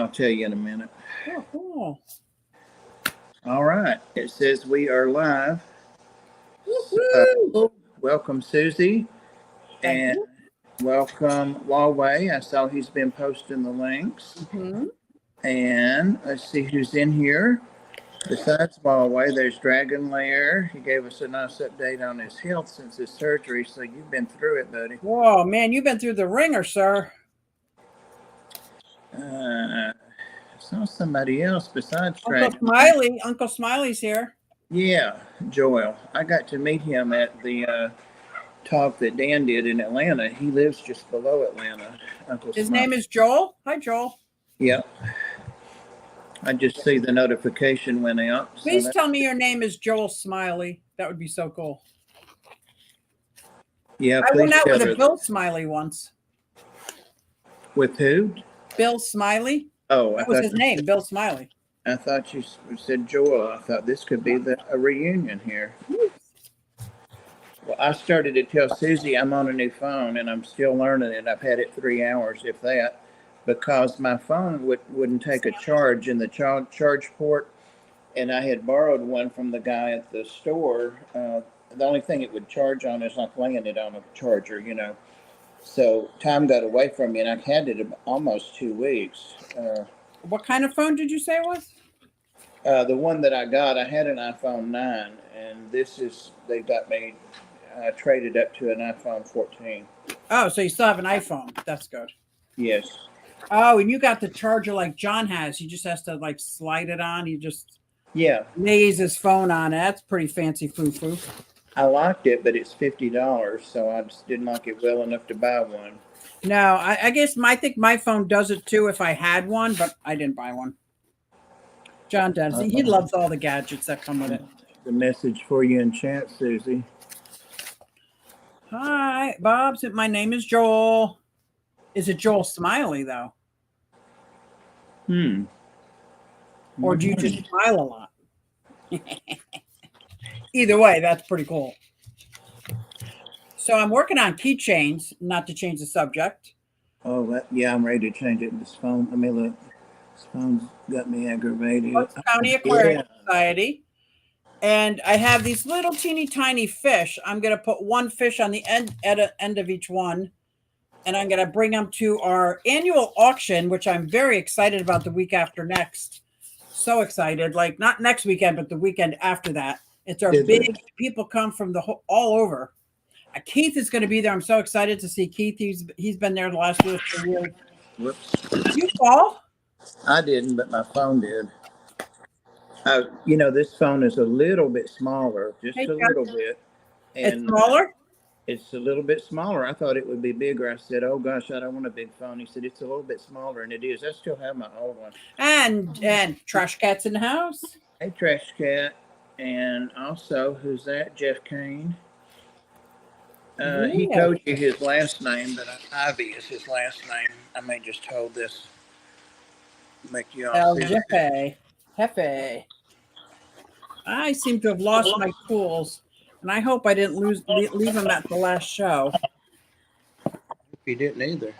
I'll tell you in a minute. Oh, cool. All right. It says we are live. Woo-hoo. Welcome, Susie. Thank And you. welcome, Huawei. I saw he's been posting the links. And let's see who's in here. Besides Huawei, there's Dragon Lair. He gave us a nice update on his health since his surgery. So you've been through it, buddy. Whoa, man, you've been through the ringer, sir. Saw somebody else besides Dragon. Uncle Smiley. Uncle Smiley's here. Yeah, Joel. I got to meet him at the talk that Dan did in Atlanta. He lives just below Atlanta. Uncle His Smiley. name is Joel. Hi, Joel. Yep. I just see the notification went out. Please tell me your name is Joel Smiley. That would be so cool. Yeah, I went please out tell with her. a Bill Smiley once. With who? Bill Smiley. Oh, That was his name, Bill Smiley. I thought you said Joel. I thought this could be a reunion here. Well, I started to tell Susie I'm on a new phone and I'm still learning it. I've had it 3 hours, if that, because my phone wouldn't take a charge in the charge port, and I had borrowed one from the guy at the store. The only thing it would charge on is like laying it on a charger, you know. So time got away from me, and I've had it almost 2 weeks. What kind of phone did you say it was? The one that I got, I had an iPhone 9, and they got me traded up to an iPhone 14. Oh, so you still have an iPhone. That's good. Yes. Oh, and you got the charger like John has. He just has to like slide it on. He just lays his phone on it. That's pretty fancy foo-foo. I liked it, but it's $50, so I just didn't like it well enough to buy one. No, I guess I think my phone does it too if I had one, but I didn't buy one. John does. He loves all the gadgets that come with it. The message for you in chat, Susie. Hi, Bob. My name is Joel. Is it Joel Smiley, though? Or do you just smile a lot? Either way, that's pretty cool. So I'm working on keychains, not to change the subject. Oh, yeah, I'm ready to change it. This phone, let me look. This phone's got me aggravated. Bucks County Aquarium Society. And I have these little teeny tiny fish. I'm going to put one fish on the end of each one. And I'm going to bring them to our annual auction, which I'm very excited about the week after next. So excited. Like not next weekend, but the weekend after that. It's our big people come from all over. Keith is going to be there. I'm so excited to see Keith. He's been there the last 2 or 3 years. Whoops. Did you fall? I didn't, but my phone did. This phone is a little bit smaller, just a little bit. And it's smaller? It's a little bit smaller. I thought it would be bigger. I said, oh, gosh, I don't want a big phone. He said, it's a little bit smaller, and it is. I still have my old one. And Trash Cat's in the house. Hey, Trash Cat. And also, who's that? Jeff Kane. He told you his last name, but Ivy is his last name. I may just hold this. Make you all see. Jefe. I seem to have lost my tools, and I hope I didn't leave them at the last show. You didn't either.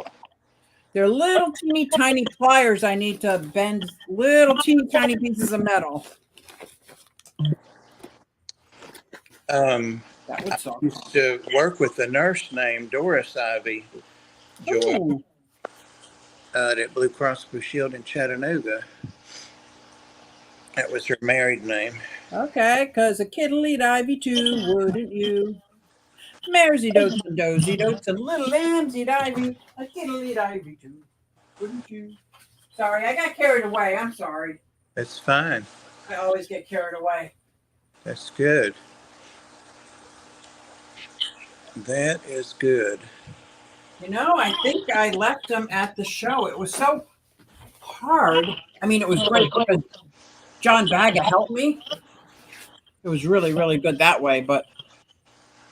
They're little teeny tiny pliers I need to bend little teeny tiny pieces of metal. That would suck. I used to work with a nurse named Doris Ivy, Joel, at Blue Cross Blue Shield in Chattanooga. That was her married name. Okay, because a kid'll eat Ivy too, wouldn't you? Maresy dotes and dozy dotes and little lambs eat Ivy. A kid'll eat Ivy too, wouldn't you? Sorry, I got carried away. I'm sorry. That's fine. I always get carried away. That's good. That is good. I think I left them at the show. It was so hard. I mean, it was great because John Baga helped me. It was really, really good that way. But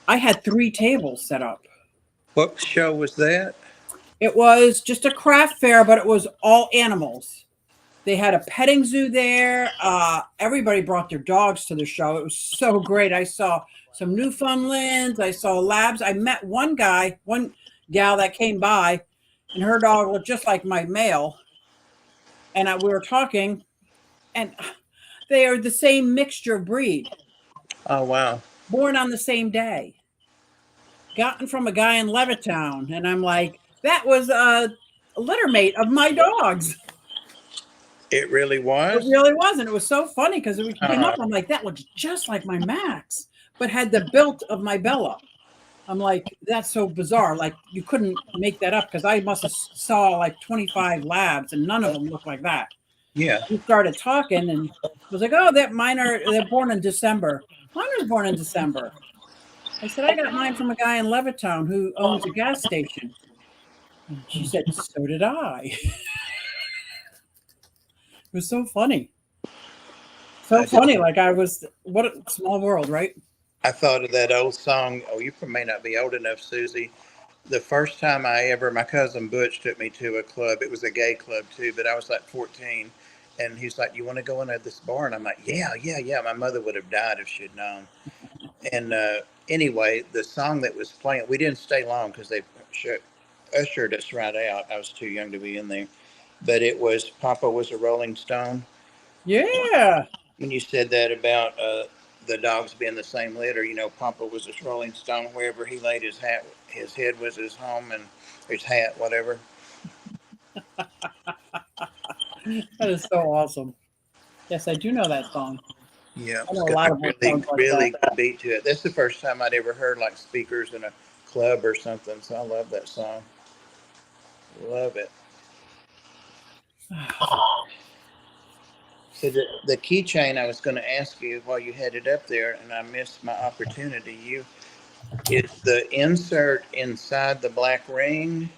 I had 3 tables set up. What show was that? It was just a craft fair, but it was all animals. They had a petting zoo there. Everybody brought their dogs to the show. It was so great. I saw some Newfoundlands. I saw labs. I met one gal that came by, and her dog looked just like my male. and we were talking, and they are the same mixture breed, Oh, wow. born on the same day, gotten from a guy in Levittown. And I'm like, that was a littermate of my dogs. It really It was? really was. And it was so funny because we came up, I'm like, that looks just like my Max, but had the built of my Bella. I'm like, that's so bizarre. Like, you couldn't make that up because I must have saw like 25 labs and none of them look like that. Yeah. We started talking and was like, oh, they're born in December. Mine was born in December. I said, I got mine from a guy in Levittown who owns a gas station. And she said, so did I. It was so funny. So funny. Like what a small world, right? I thought of that old song. Oh, you may not be old enough, Susie. The first time my cousin Butch took me to a club. It was a gay club too, but I was like 14. And he's like, you want to go into this bar? And I'm like, yeah, yeah, yeah. My mother would have died if she'd known. And anyway, the song that was playing, we didn't stay long because they ushered us right out. I was too young to be in there. But it was Papa Was a Rolling Stone. Yeah. When you said that about the dogs being the same litter, Papa was a Rolling Stone. Wherever he laid his head was his home, and his hat, whatever. That is so awesome. Yes, I do know that song. Yeah, I it's know a got lot a of songs really, like really that. good beat to it. That's the first time I'd ever heard like speakers in a club or something. So I love that song. Love it. So the keychain I was going to ask you while you had it up there, and I missed my opportunity. Is the insert inside the black ring,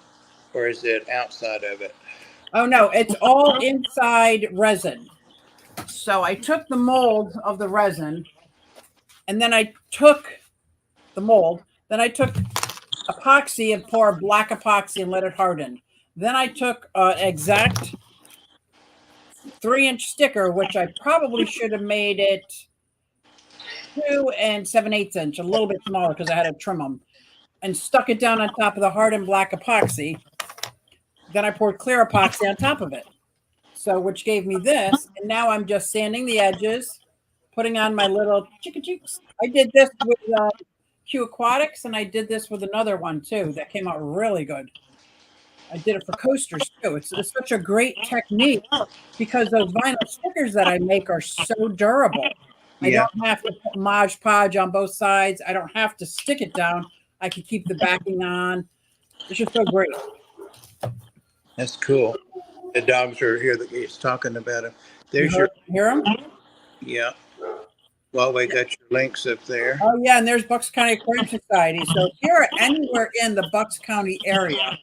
or is it outside of it? Oh no, it's all inside resin. So I took the mold of the resin, and then I took the mold. Then I took epoxy and poured black epoxy and let it harden. Then I took an exact 3-inch sticker, which I probably should have made it 2 7/8 inch, a little bit smaller because I had to trim them, and stuck it down on top of the hardened black epoxy. Then I poured clear epoxy on top of it. So, which gave me this. And now I'm just sanding the edges, putting on my little chicka cheeks. I did this with Q Aquatics, and I did this with another one too that came out really good. I did it for coasters too. It's such a great technique because those vinyl stickers that I make are so durable. I Yeah, don't have to put Mod Podge on both sides. I don't have to stick it down. I can keep the backing on. It's just so great. that's cool. The dogs are here that he's talking about them. There's You your, hear them? yeah. Well, we got your links up there. Oh, yeah, and there's Bucks County Aquarium Society. So if you're anywhere in the Bucks County area,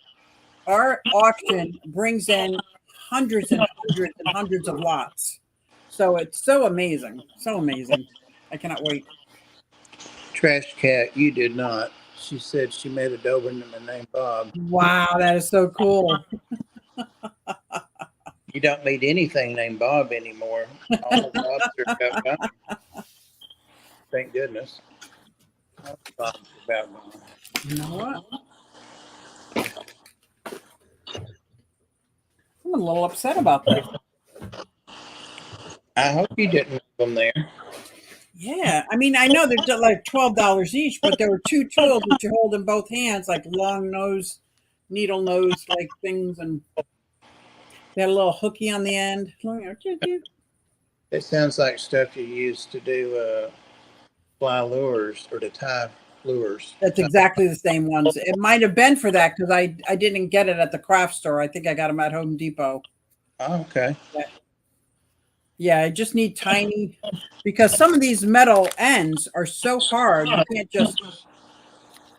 our auction brings in hundreds and hundreds and hundreds of lots. So it's so amazing. So amazing. I cannot wait. Trash Cat, you did not. She said she met a Doberman named Bob. Wow, that is so cool. You don't meet anything named Bob anymore. All the Bobs are about gone. Thank goodness. All the Bobs are about gone. You know what? I'm a little upset about this. I hope you didn't leave them there. Yeah, I mean, I know they're like $12 each, but there were 2 tools that you hold in both hands, like long nose, needle nose, like things, and they had a little hooky on the end. It sounds like stuff you use to do fly lures or to tie lures. That's exactly the same ones. It might have been for that because I didn't get it at the craft store. I think I got them at Home Depot. Oh, okay. Yeah, I just need tiny, because some of these metal ends are so hard you can't just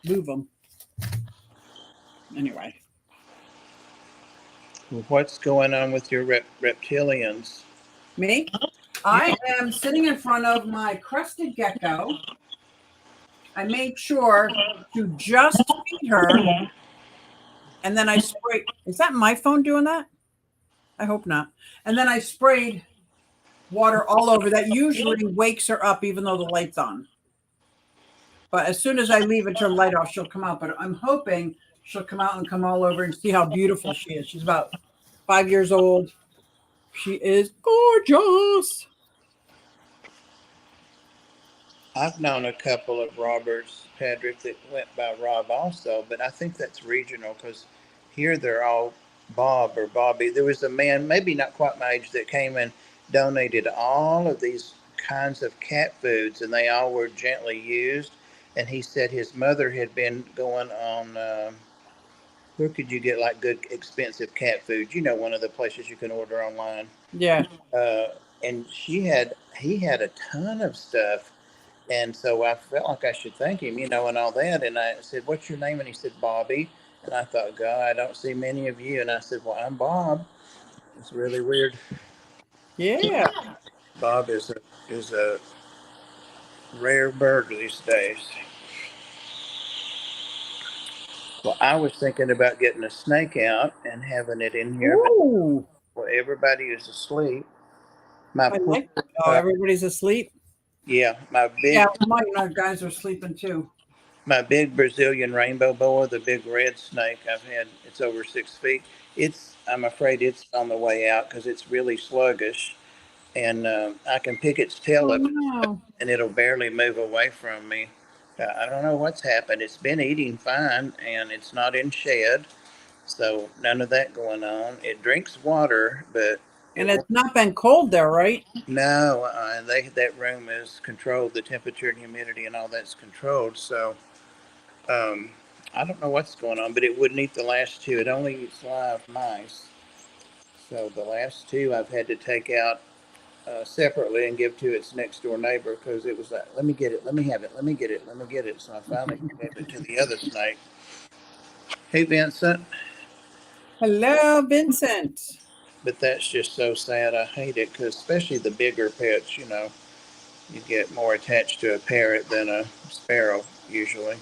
move them. Anyway. Well, what's going on with your reptilians? Me? I am sitting in front of my crested gecko. I made sure to just feed her, and then I sprayed. Is that my phone doing that? I hope not. And then I sprayed water all over. That usually wakes her up even though the light's on. But as soon as I leave and turn the light off, she'll come out. But I'm hoping she'll come out and come all over and see how beautiful she is. She's about 5 years old. She is gorgeous. I've known a couple of Roberts, Patrick, that went by Rob also, but I think that's regional because here they're all Bob or Bobby. There was a man, maybe not quite my age, that came and donated all of these kinds of cat foods, and they all were gently used. And he said his mother had been going on. Where could you get like good expensive cat food? You know, one of the places you can order online. Yeah. Uh, and he had a ton of stuff, and so I felt like I should thank him, you know, and all that. And I said, "What's your name?" And he said, "Bobby." And I thought, God, I don't see many of you. And I said, "Well, I'm Bob." It's really weird. Yeah. Bob is a rare bird these days. Well, I was thinking about getting a snake out and having it in here, but Ooh. well, everybody is asleep. My I poor, like. Oh, everybody's asleep. yeah, Yeah, my guys are sleeping too. my big Brazilian rainbow boa, the big red snake I've had, it's over 6 feet. I'm afraid it's on the way out because it's really sluggish, and I can pick its tail Oh up no. and it'll barely move away from me. I don't know what's happened. It's been eating fine and it's not in shed, so none of that going on. It drinks water, but And it it's won't. not been cold there, right? No, that room is controlled. The temperature and humidity and all that's controlled. So Um, I don't know what's going on, but it wouldn't eat the last two. It only eats live mice. So the last two I've had to take out separately and give to its next door neighbor because it was like, let me get it, let me have it, let me get it, let me get it. So I finally gave it to the other snake. Hey, Vincent. Hello, Vincent. But that's just so sad. I hate it because, especially the bigger pets, you know, you get more attached to a parrot than a sparrow usually.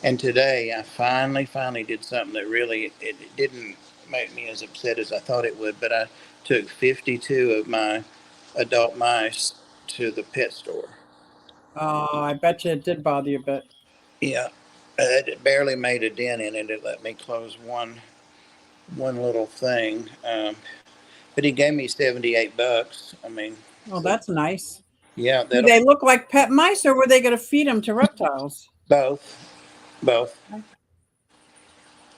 And today I finally did something that really it didn't make me as upset as I thought it would, but I took 52 of my adult mice to the pet store. Oh, I bet you it did bother you a bit. Yeah, it barely made a dent in it. It let me close one little thing, but he gave me $78. I mean, Oh, so that's nice. yeah, Do that'll they look like pet mice, or were they going to feed them to reptiles? both both. Okay.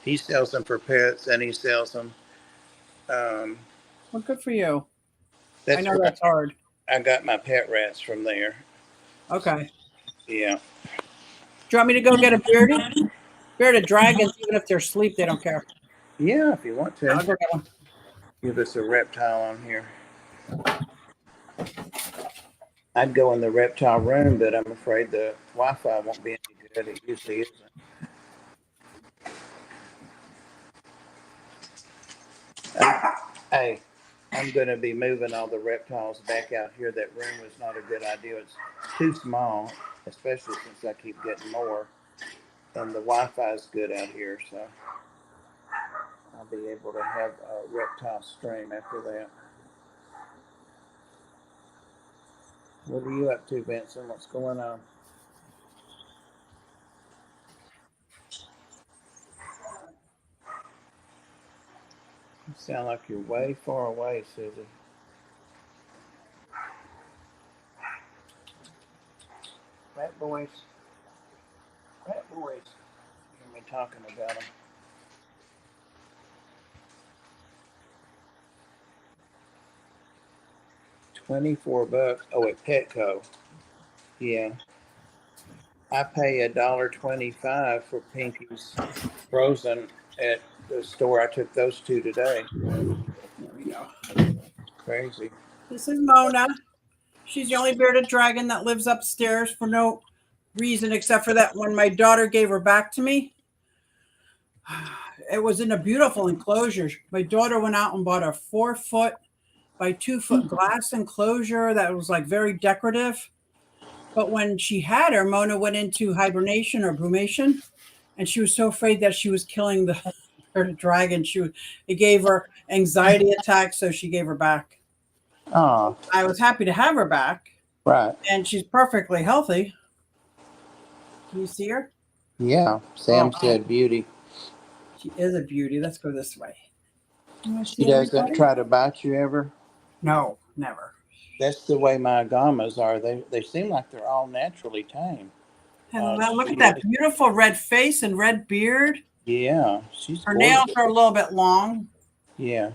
He sells them for pets, and he sells them. Um, Well, good for you. I that's know where that's hard. I got my pet rats from there. Okay. Yeah. Do you want me to go get a bearded dragons? Even if they're asleep, they don't care. Yeah, if you want I'll to. go get one. Give us a reptile on here. I'd go in the reptile room, but I'm afraid the Wi-Fi won't be any good. It usually isn't. Hey, I'm going to be moving all the reptiles back out here. That room was not a good idea. It's too small, especially since I keep getting more. And the Wi-Fi is good out here, so I'll be able to have a reptile stream after that. What are you up to, Benson? What's going on? You sound like you're way far away, Susie. Rat boys. Rat boys. You hear me talking about them. $24. Oh, at Petco. Yeah. I pay $1.25 for Pinky's frozen at the store. I took those two today. There we go. Crazy. This is Mona. She's the only bearded dragon that lives upstairs for no reason except for that when my daughter gave her back to me, it was in a beautiful enclosure. My daughter went out and bought a 4 foot by 2 foot glass enclosure that was like very decorative. But when she had her, Mona went into hibernation or brumation, and she was so afraid that she was killing the dragon. It gave her anxiety attacks, so she gave her back. Oh, I was happy to have her back, right. and she's perfectly healthy. Can you see her? Yeah. Sam Oh, said beauty. she is a beauty. Let's go this way. I She see doesn't everybody. try to bite you ever. No, never. That's the way my agamas are. They seem like they're all naturally tame. And now look She at that is, beautiful red face and red beard. yeah, she's Her nails gorgeous. are a little bit long. Yeah.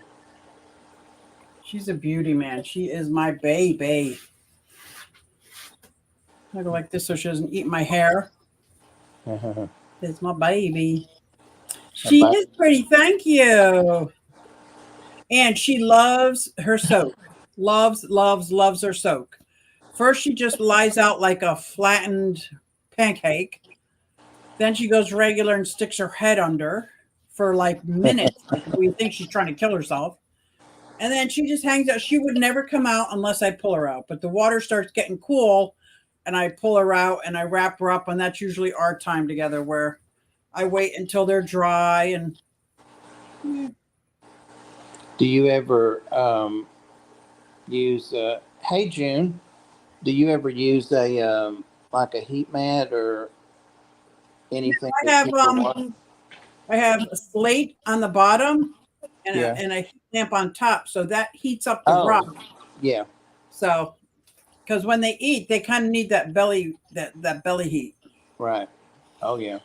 She's a beauty, man. She is my baby. I go like this so she doesn't eat my hair. It's my baby. She About is pretty. Thank you. And she loves her soak. Loves, loves, loves her soak. First, she just lies out like a flattened pancake. Then she goes regular and sticks her head under for like minutes. Like we think she's trying to kill herself. And then she just hangs out. She would never come out unless I pull her out. But the water starts getting cool and I pull her out and I wrap her up. And that's usually our time together where I wait until they're dry and Do you ever use? Hey June, do you ever use a like a heat mat or anything I to have keep the water? I have a slate on the bottom and Yeah. a heat lamp on top. So that heats up the rock. Oh, yeah. So because when they eat, they kind of need that belly heat. Right. Oh, yeah.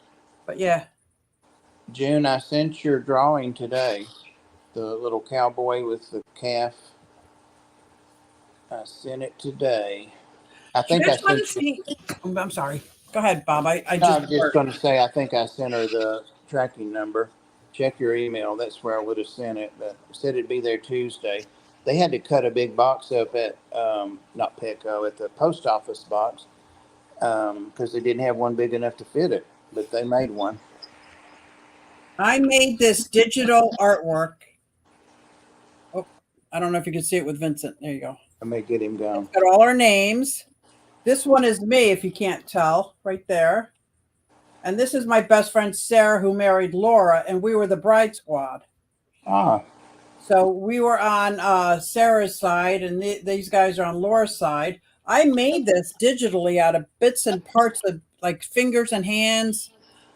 But yeah. June, I sent your drawing today. The little cowboy with the calf. I sent it today. I Do you think I guys want to sent you. see? I'm sorry. Go ahead, Bob. I No, I just was just going to say, I think I sent her the tracking number. Check your email. That's where I would have sent it, but it said it'd be there Tuesday. They had to cut a big box up at, not Petco, at the post office box because they didn't have one big enough to fit it, but they made one. I made this digital artwork. Oh, I don't know if you can see it with Vincent. There you go. I may get him It's gone. got all our names. This one is me, if you can't tell, right there. And this is my best friend Sarah, who married Laura, and we were the bride squad. Ah, So we were on Sarah's side, and these guys are on Laura's side. I made this digitally out of bits and parts of like fingers and hands.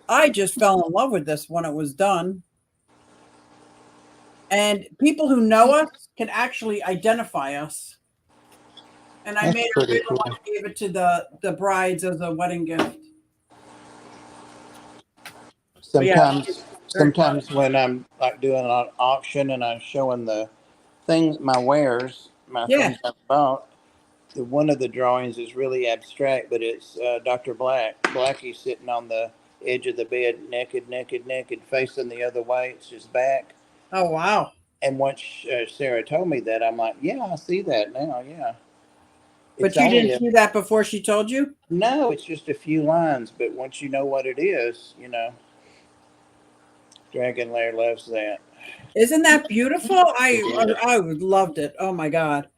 I just fell in love with this when it was done. And people who know us can actually identify us. And I that's made a pretty bigger cool. one and gave it to the brides as a wedding gift. But yeah, very fun. Sometimes when I'm like doing an auction and I'm showing the things, my wares, my Yeah. things I bought, one of the drawings is really abstract, but it's Dr. Black. Blackie sitting on the edge of the bed, naked, naked, naked, facing the other way. It's his back. Oh wow. And once Sarah told me that, I'm like, yeah, I see that now. Yeah, it's But you only didn't a see that before she told you? no, it's just a few lines, but once you know what it is, Dragon Lair loves that. Isn't that beautiful? I loved it. Oh my God.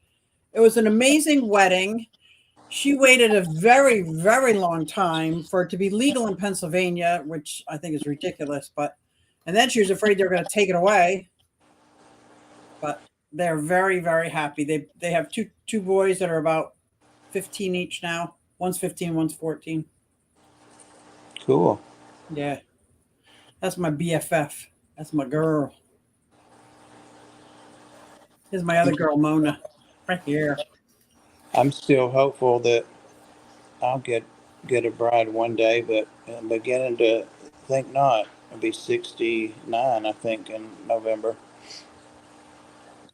It was an amazing wedding. She waited a very, very long time for it to be legal in Pennsylvania, which I think is ridiculous. But and then she was afraid they were going to take it away. But they're very, very happy. They have two boys that are about 15 each now. One's 15, one's 14. Cool. Yeah, that's my BFF. That's my girl. Here's my other girl, Mona, right here. I'm still hopeful that I'll get a bride one day, but I'm beginning to think not. I'll be 69, I think, in November.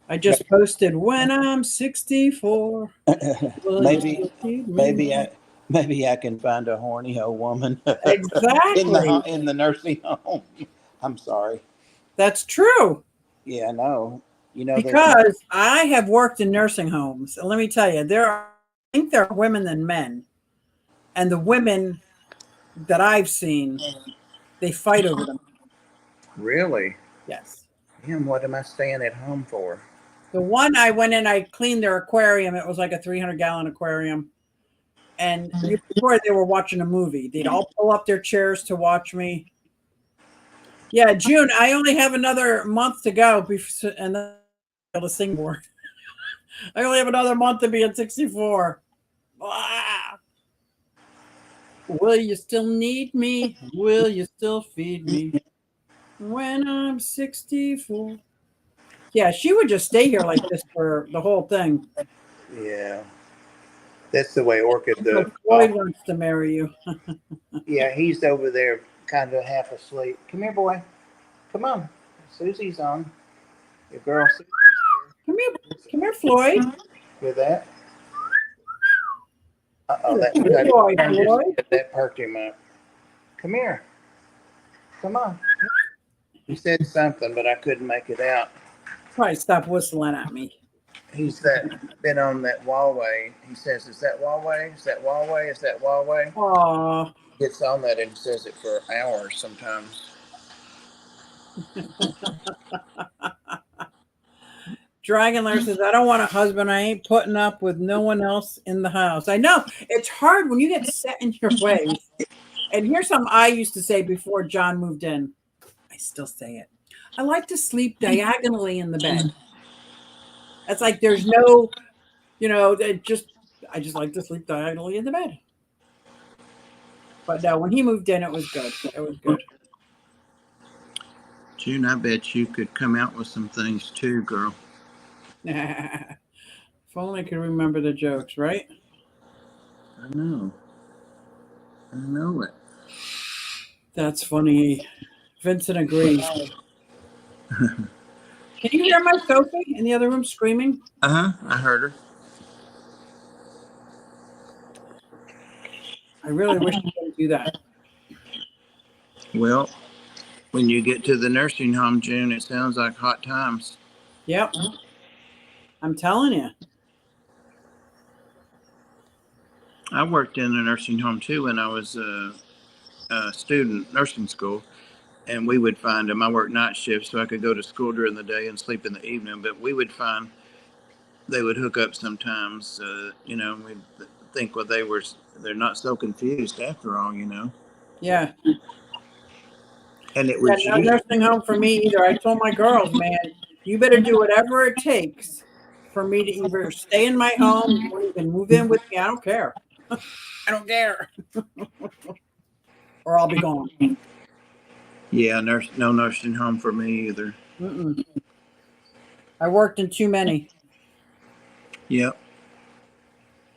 I just posted when I'm 64. Will you maybe still feed me? maybe I can find a horny old woman Exactly. in the nursing home. I'm sorry. That's true. Yeah, I know. There's Because I have worked in nursing homes. And let me tell you, I think there are women than men. And the women that I've seen, they fight over them. really. Yes. Damn, what am I staying at home for? The one I went in, I cleaned their aquarium. It was like a 300-gallon aquarium. And you before they were watching a movie. They'd all pull up their chairs to watch me. Yeah, June, I only have another month to go and then I'll be able to sing more. I only have another month to be at 64. Ah. Will you still need me? Will you still feed me when I'm 64? Yeah, she would just stay here like this for the whole thing. Yeah. That's the way Orchid So Floyd wants to marry you. yeah, he's over there kind of half asleep. Come here, boy. Come on. Susie's on. Your girl Susie's Come here, Floyd. here. With that. Uh-oh, that Good boy, Floyd. that perked him up. Come here. Come on. He said something, but I couldn't make it out. Probably stop whistling at me. He's been on that wallway. He says, "Is that wallway? Is that wallway? Is that wallway?" Aw. Gets on that and says it for hours sometimes. Dragonlair says, I don't want a husband. I ain't putting up with no one else in the house. I know. It's hard when you get set in your ways. And here's something I used to say before John moved in. I still say it. I like to sleep diagonally in the bed. It's like there's no, I just like to sleep diagonally in the bed. But no, when he moved in, it was good. It was good. June, I bet you could come out with some things too, girl. If only I could remember the jokes, right? I know. I know it. That's funny. Vincent agrees. Can you hear my Sophie in the other room screaming? I heard her. I really wish you couldn't do that. Well, when you get to the nursing home, June, it sounds like hot times. Yep. I'm telling you. I worked in a nursing home too when I was a student, nursing school, and we would find them. I worked night shifts, so I could go to school during the day and sleep in the evening. But we would find they would hook up sometimes. We'd think, well, they're not so confused after all, Yeah. And it was No nursing home for me either. I told my girls, man, you better do whatever it takes for me to either stay in my home, you want even move in with me. I don't care. I don't care. Or I'll be gone. Yeah, no nursing home for me either. Mm-mm. I worked in too many. Yep.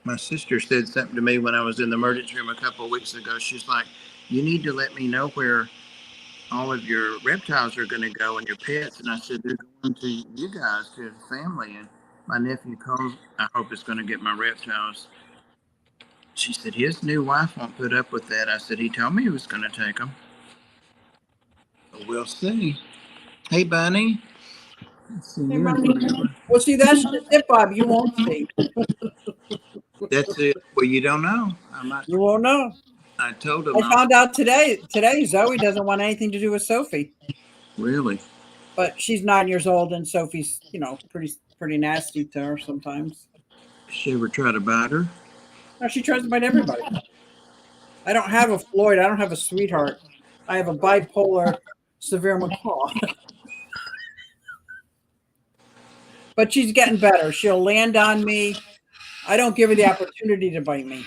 My sister said something to me when I was in the emergency room a couple of weeks ago. She's like, you need to let me know where all of your reptiles are going to go and your pets. And I said, they're going to you guys, to the family. And my nephew Cole, I hope is going to get my reptiles. She said, his new wife won't put up with that. I said, he told me he was going to take them. We'll see. Hey, Bunny. Hey, well, see, that's the tip, Bob. You won't see. That's it. Well, you don't know. You won't know. I told him. I found out today Zoe doesn't want anything to do with Sophie. Really? But she's 9 years old, and Sophie's, pretty nasty to her sometimes. She ever try to bite her? No, she tries to bite everybody. I don't have a Floyd. I don't have a sweetheart. I have a bipolar severe macaw. But she's getting better. She'll land on me. I don't give her the opportunity to bite me.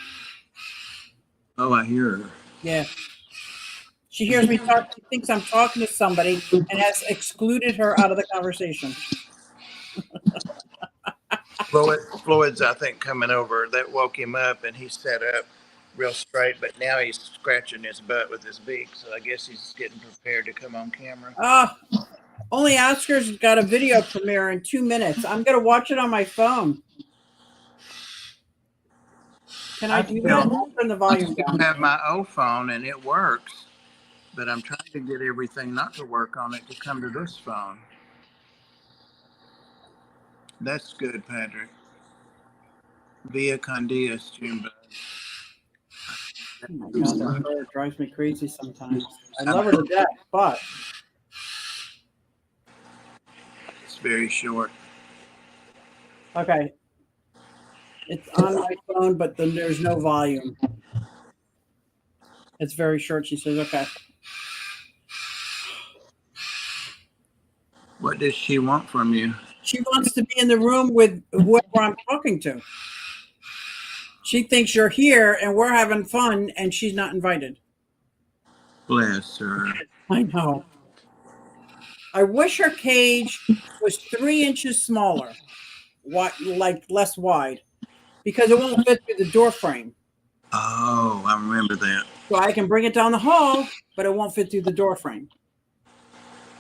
Oh, I hear her. Yeah. She hears me talk. She thinks I'm talking to somebody and has excluded her out of the conversation. Floyd's, I think, coming over. That woke him up, and he sat up real straight. But now he's scratching his butt with his beak. So I guess he's getting prepared to come on camera. Only Oscar's got a video premiere in 2 minutes. I'm going to watch it on my phone. Can I do that? Turn the volume down. I have my old phone, and it works. But I'm trying to get everything not to work on it to come to this phone. That's good, Patrick. Via con Dios, June. Oh my God, that bird drives me crazy sometimes. I love her to death, but it's very short. Okay. It's on my phone, but then there's no volume. It's very short. She says, okay. What does she want from you? She wants to be in the room with whoever I'm talking to. She thinks you're here and we're having fun and she's not invited. Bless her. I know. I wish her cage was 3 inches smaller, like less wide, because it won't fit through the door frame. Oh, I remember that. So I can bring it down the hall, but it won't fit through the door frame.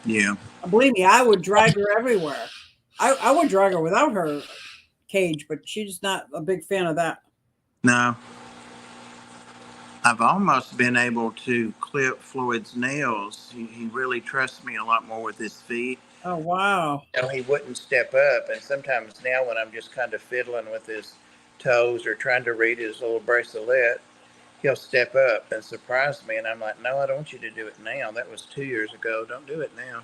Yeah. Believe me, I would drag her everywhere. I would drag her without her cage, but she's not a big fan of that. No. I've almost been able to clip Floyd's nails. He really trusts me a lot more with his feet. Oh, wow. You know, he wouldn't step up. And sometimes now when I'm just kind of fiddling with his toes or trying to read his little bracelet, he'll step up and surprise me. And I'm like, no, I don't want you to do it now. That was 2 years ago. Don't do it now.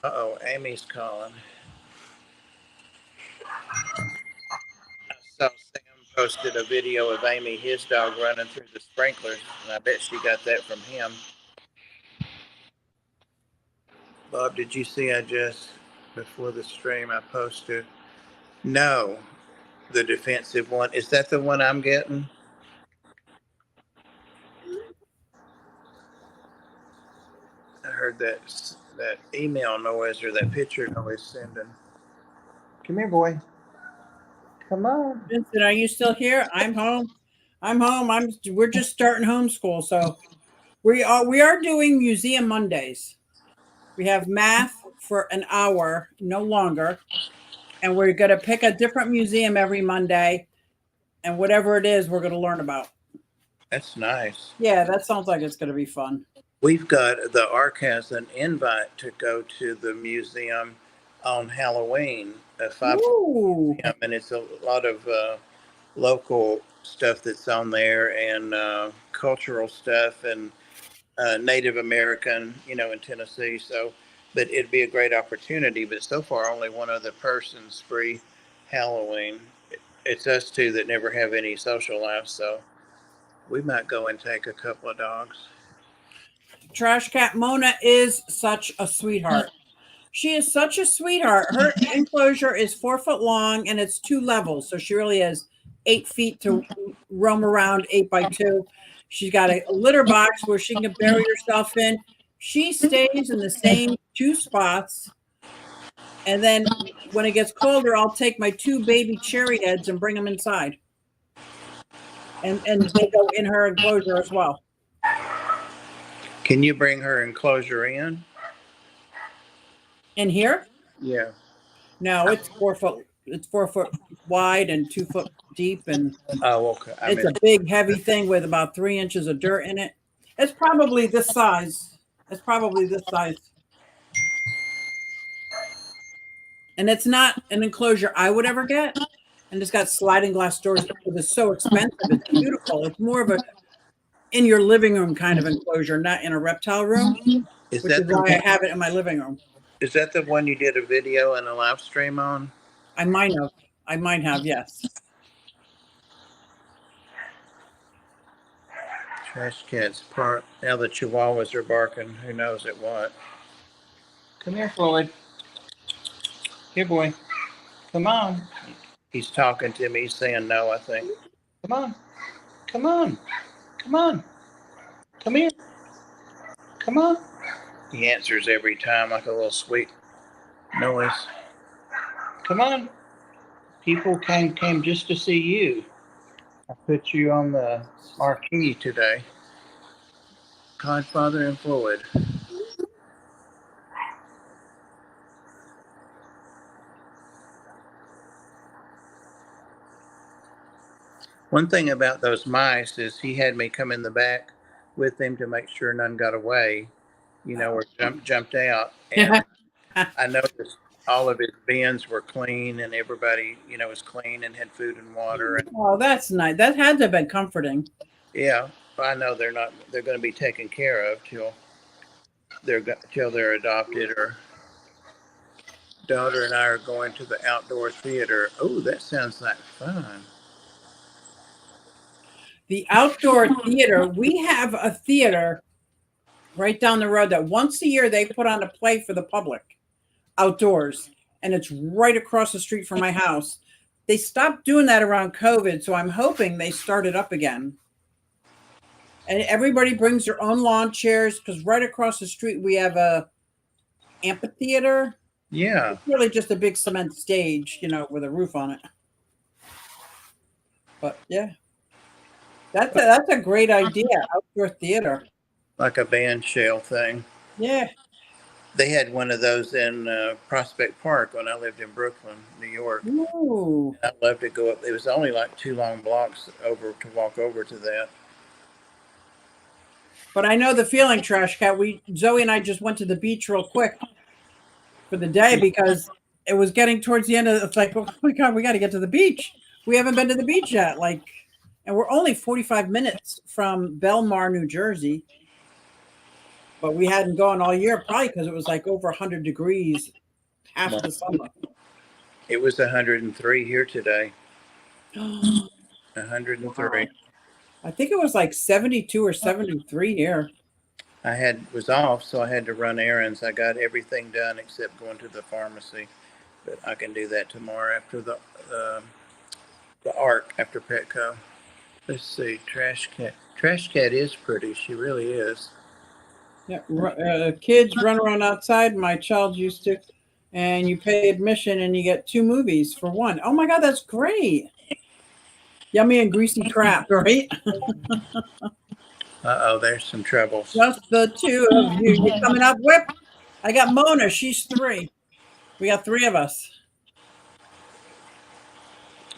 Uh-oh, Amy's calling. I saw Sam posted a video of Amy, his dog, running through the sprinklers, and I bet she got that from him. Bob, did you see I just, before the stream, I posted? No, the defensive one. Is that the one I'm getting? I heard that email noise or that picture noise sending. Come here, boy. Come on. Vincent, are you still here? I'm home. We're just starting homeschool, so we are doing museum Mondays. We have math for an hour, no longer, and we're going to pick a different museum every Monday, and whatever it is, we're going to learn about. That's nice. Yeah, that sounds like it's going to be fun. We've got, the ARC has an invite to go to the museum on Halloween at 5 p.m. And it's a lot of local stuff that's on there, and cultural stuff, and Native American, in Tennessee. So, but it'd be a great opportunity. But so far, only one other person's free Halloween. It's us two that never have any social life. So we might go and take a couple of dogs. Trash Cat Mona is such a sweetheart. She is such a sweetheart. Her enclosure is 4 foot long and it's 2 levels. So she really has 8 feet to roam around, 8x2. She's got a litter box where she can bury herself in. She stays in the same 2 spots. And then when it gets colder, I'll take my 2 baby cherry heads and bring them inside. And they go in her enclosure as well. Can you bring her enclosure in? In here? Yeah. No, it's 4 foot. It's 4 foot wide and 2 foot deep, and okay. It's a big, heavy thing with about 3 inches of dirt in it. It's probably this size. And it's not an enclosure I would ever get. And it's got sliding glass doors because it's so expensive. It's beautiful. It's more of a in your living room kind of enclosure, not in a reptile room, which is why I have it in my living room. Is that the one you did a video and a live stream on? I might have, yes. Trash cats part. Now the chihuahuas are barking. Who knows at what? Come here, Floyd. Here, boy. Come on. He's talking to me. He's saying no, I think. Come on. Come on. Come on. Come here. Come on. He answers every time like a little sweet noise. Come on. People came just to see you. I put you on the marquee today. Godfather and Floyd. One thing about those mice is he had me come in the back with him to make sure none got away, or jumped out. And I noticed all of his bins were clean and everybody, was clean and had food and water. And, oh, that's nice. That had to have been comforting. Yeah, I know they're going to be taken care of till they're adopted. Or daughter and I are going to the outdoor theater. Oh, that sounds like fun. The outdoor theater, we have a theater right down the road that once a year they put on a play for the public outdoors, and it's right across the street from my house. They stopped doing that around COVID, so I'm hoping they start it up again. And everybody brings their own lawn chairs, because right across the street we have a amphitheater. Yeah. It's really just a big cement stage, with a roof on it. But yeah, that's a great idea. Outdoor theater. Like a band shell thing. Yeah. They had one of those in Prospect Park when I lived in Brooklyn, New York. Ooh. I'd love to go up. It was only like 2 long blocks over to walk over to that. But I know the feeling, Trash Cat. Zoe and I just went to the beach real quick for the day because it was getting towards the end of it's like, oh my God, we got to get to the beach. We haven't been to the beach yet. And we're only 45 minutes from Belmar, New Jersey. But we hadn't gone all year, probably because it was like over 100 degrees half of the summer. It was 103 here today. Wow. 103. I think it was like 72 or 73 here. I was off, so I had to run errands. I got everything done except going to the pharmacy, but I can do that tomorrow after the ARC after Petco. Let's see, Trash Cat. Trash Cat is pretty. She really is. Yeah, kids run around outside. My child used to, and you pay admission and you get 2 movies for one. Oh my God, that's great! Yummy and greasy crap, right? Uh-oh, there's some troubles. Just the 2 of you. You coming up, Whip? I got Mona. She's 3. We got 3 of us.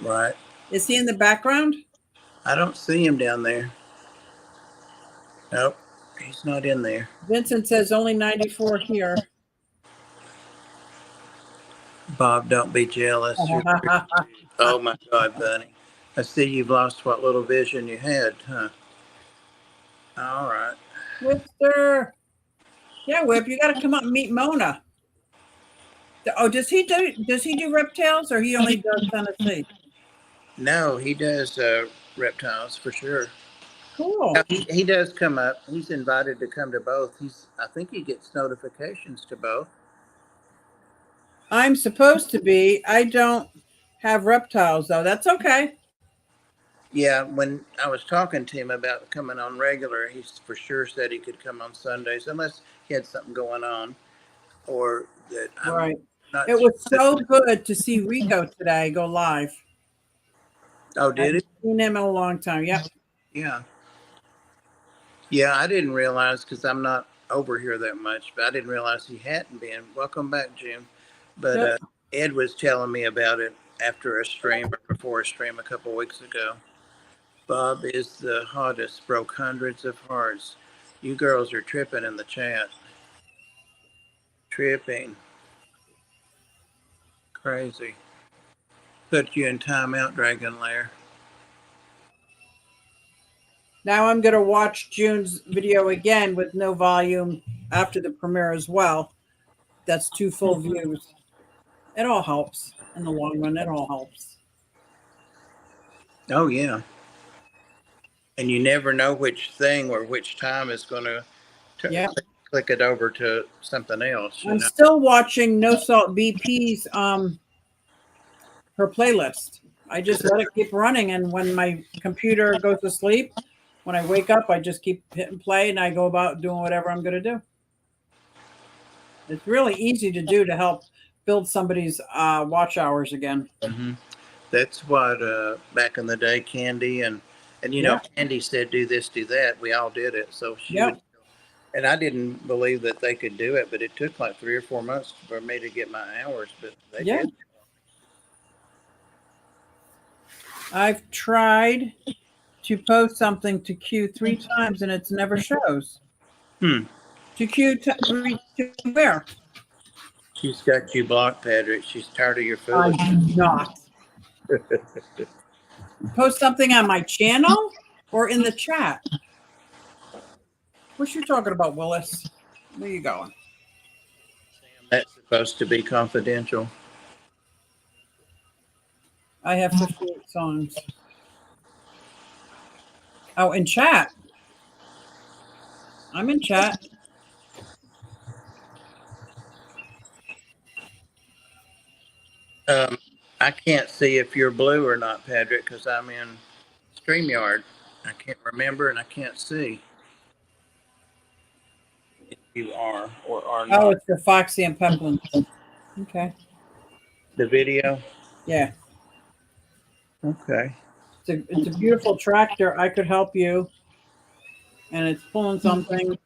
Right. Is he in the background? I don't see him down there. Nope, he's not in there. Vincent says only 94 here. Bob, don't be jealous. Oh my God, Bunny. I see you've lost what little vision you had, huh? All right. Whipster. Yeah, Whip, you got to come up and meet Mona. Oh, does he do Reptales or he only does Tennessee? No, he does reptiles for sure. Cool. Now, he does come up. He's invited to come to both. I think he gets notifications to both. I'm supposed to be. I don't have Reptiles though. That's okay. Yeah, when I was talking to him about coming on regular, he for sure said he could come on Sundays unless he had something going on, or that I'm Right. not. It was so good to see Rico today go live. Oh, did I've it? seen him in a long time. Yep. Yeah. Yeah, I didn't realize because I'm not over here that much, but I didn't realize he hadn't been. Welcome back, Jim. But Yep. Ed was telling me about it after a stream or before a stream a couple weeks ago. Bob is the hottest, broke hundreds of hearts. You girls are tripping in the chat. Tripping. Crazy. Put you in timeout, Dragon Lair. Now I'm going to watch June's video again with no volume after the premiere as well. That's 2 full views. It all helps in the long run. It all helps. Oh, yeah. And you never know which thing or which time is going to click it over to something else. I'm still watching No Salt BP's her playlist. I just let it keep running, and when my computer goes to sleep, when I wake up, I just keep hitting play and I go about doing whatever I'm going to do. It's really easy to do to help build somebody's watch hours again. Mm-hmm. That's what back in the day, Candy and Candy said, do this, do that. We all did it. So she would, and I didn't believe that they could do it, but it took like 3 or 4 months for me to get my hours, but they did. I've tried to post something to Q 3 times and it never shows. To Q to where? She's got you blocked, Patrick. She's tired of your food. I'm not. Post something on my channel or in the chat? What you talking about, Willis? Where you going? That's supposed to be confidential. I have 58 songs. Oh, in chat. I'm in chat. I can't see if you're blue or not, Patrick, because I'm in StreamYard. I can't remember and I can't see. you are or are Oh, not. it's for Foxy and Peplin. Okay. The video? Yeah. Okay. It's a beautiful tractor. I could help you. And it's pulling something.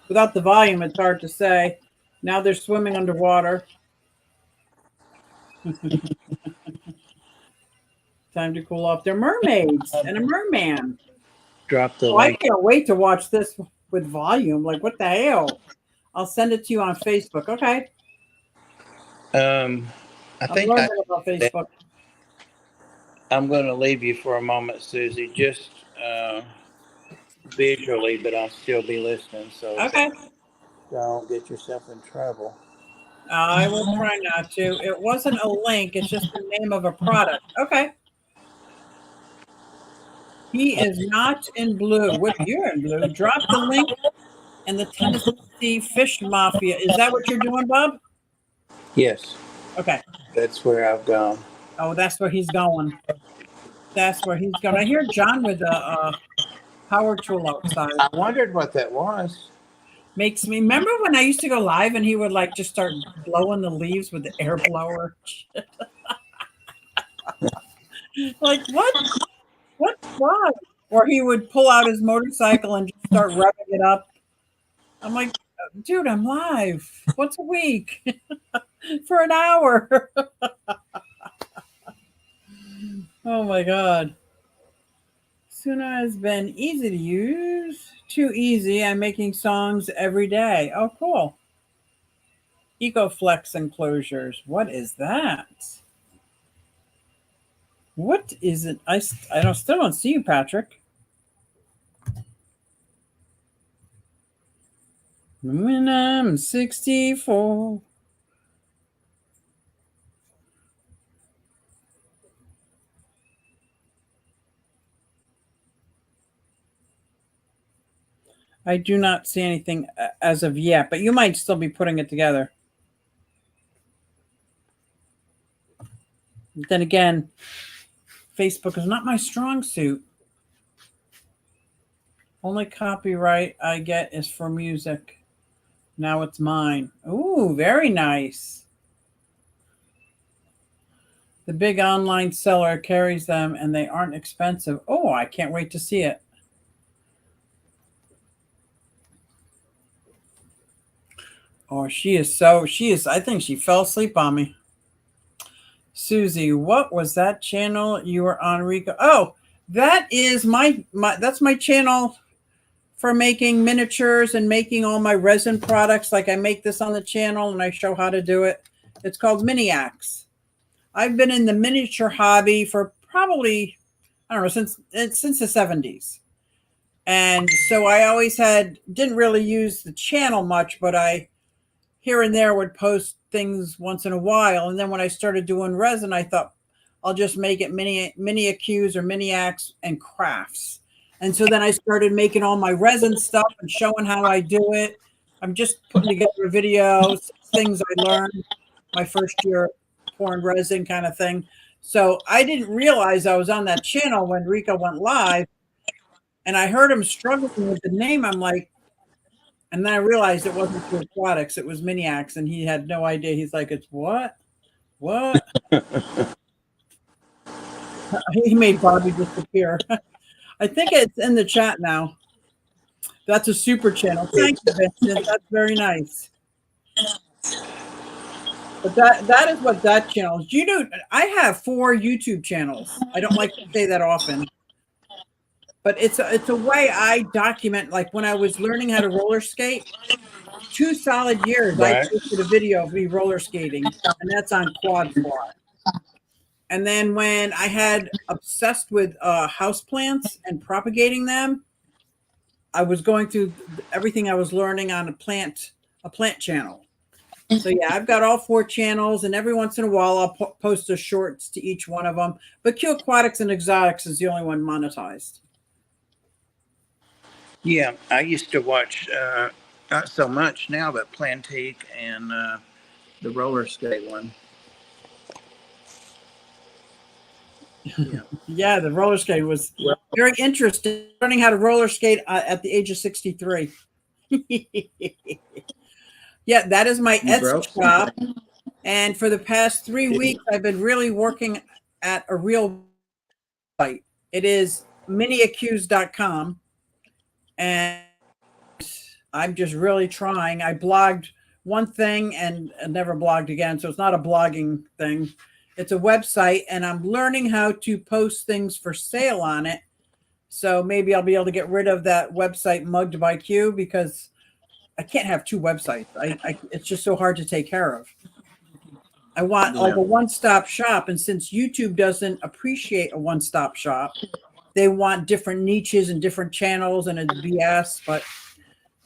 Without the volume, it's hard to say. Now they're swimming underwater. Time to cool off. They're mermaids and a merman. Drop the Oh, I link. can't wait to watch this with volume. Like, what the hell? I'll send it to you on Facebook. Okay. I I'm think learning about Facebook. I'm going to leave you for a moment, Susie, just visually, but I'll still be listening. So Okay. don't get yourself in trouble. I will try not to. It wasn't a link. It's just the name of a product. Okay. He is not in blue. What you're in blue? Drop the link and the Tennessee Fish Mafia. Is that what you're doing, Bob? Yes, Okay. that's where I've gone. Oh, that's where he's going. That's where he's going. I hear John with a power tool outside. I wondered what that was. Makes me remember when I used to go live and he would like just start blowing the leaves with the air blower. Like what? What? Why? Or he would pull out his motorcycle and just start revving it up. I'm like, dude, I'm live once a week for an hour. Oh my god. Suna has been easy to use. Too easy. I'm making songs every day. Oh, cool. EcoFlex enclosures. What is that? What is it? I don't still don't see you, Patrick. When I'm 64. I do not see anything as of yet, but you might still be putting it together. Then again, Facebook is not my strong suit. Only copyright I get is for music. Now it's mine. Ooh, very nice. The big online seller carries them and they aren't expensive. Oh, I can't wait to see it. Oh, she is, I think she fell asleep on me. Susie, what was that channel you were on, Rico? Oh, that is that's my channel for making miniatures and making all my resin products. Like I make this on the channel and I show how to do it. It's called Miniacs. I've been in the miniature hobby for probably, I don't know, since the 70s. And so I always didn't really use the channel much, but I here and there would post things once in a while. And then when I started doing resin, I thought I'll just make it mini accuse or miniacs and crafts. And so then I started making all my resin stuff and showing how I do it. I'm just putting together a video, things I learned my first year pouring resin kind of thing. So I didn't realize I was on that channel when Rico went live and I heard him struggling with the name. I'm like, and then I realized it wasn't True Aquatics, it was Miniacs, and he had no idea. He's like, it's what? What? He made Bobby disappear. I think it's in the chat now. That's a super channel. Thank you, Vincent. That's very nice. But that is what that channel is. You know, I have 4 YouTube channels. I don't like to say that often. But it's a way I document, like when I was learning how to roller skate, 2 solid years, right. I posted a video of me roller skating, and that's on Quad Fly. And then when I had obsessed with houseplants and propagating them, I was going through everything I was learning on a plant channel. So yeah, I've got all 4 channels, and every once in a while I'll post a shorts to each one of them. But Q Aquatics and Exotics is the only one monetized. Yeah, I used to watch not so much now, but Plantique and the roller skate one. Yeah. Yeah, the roller skate was very interesting. Learning how to roller skate at the age of 63. Yeah, that is my You Etsy broke shop. something. And for the past 3 weeks, I've been really working at a real site. It is miniaccused.com. And I'm just really trying. I blogged one thing and never blogged again. So it's not a blogging thing. It's a website, and I'm learning how to post things for sale on it. So maybe I'll be able to get rid of that website Mugged by Q, because I can't have two websites. It's just so hard to take care of. I want like Yeah. a one-stop shop, and since YouTube doesn't appreciate a one-stop shop, they want different niches and different channels, and it's BS.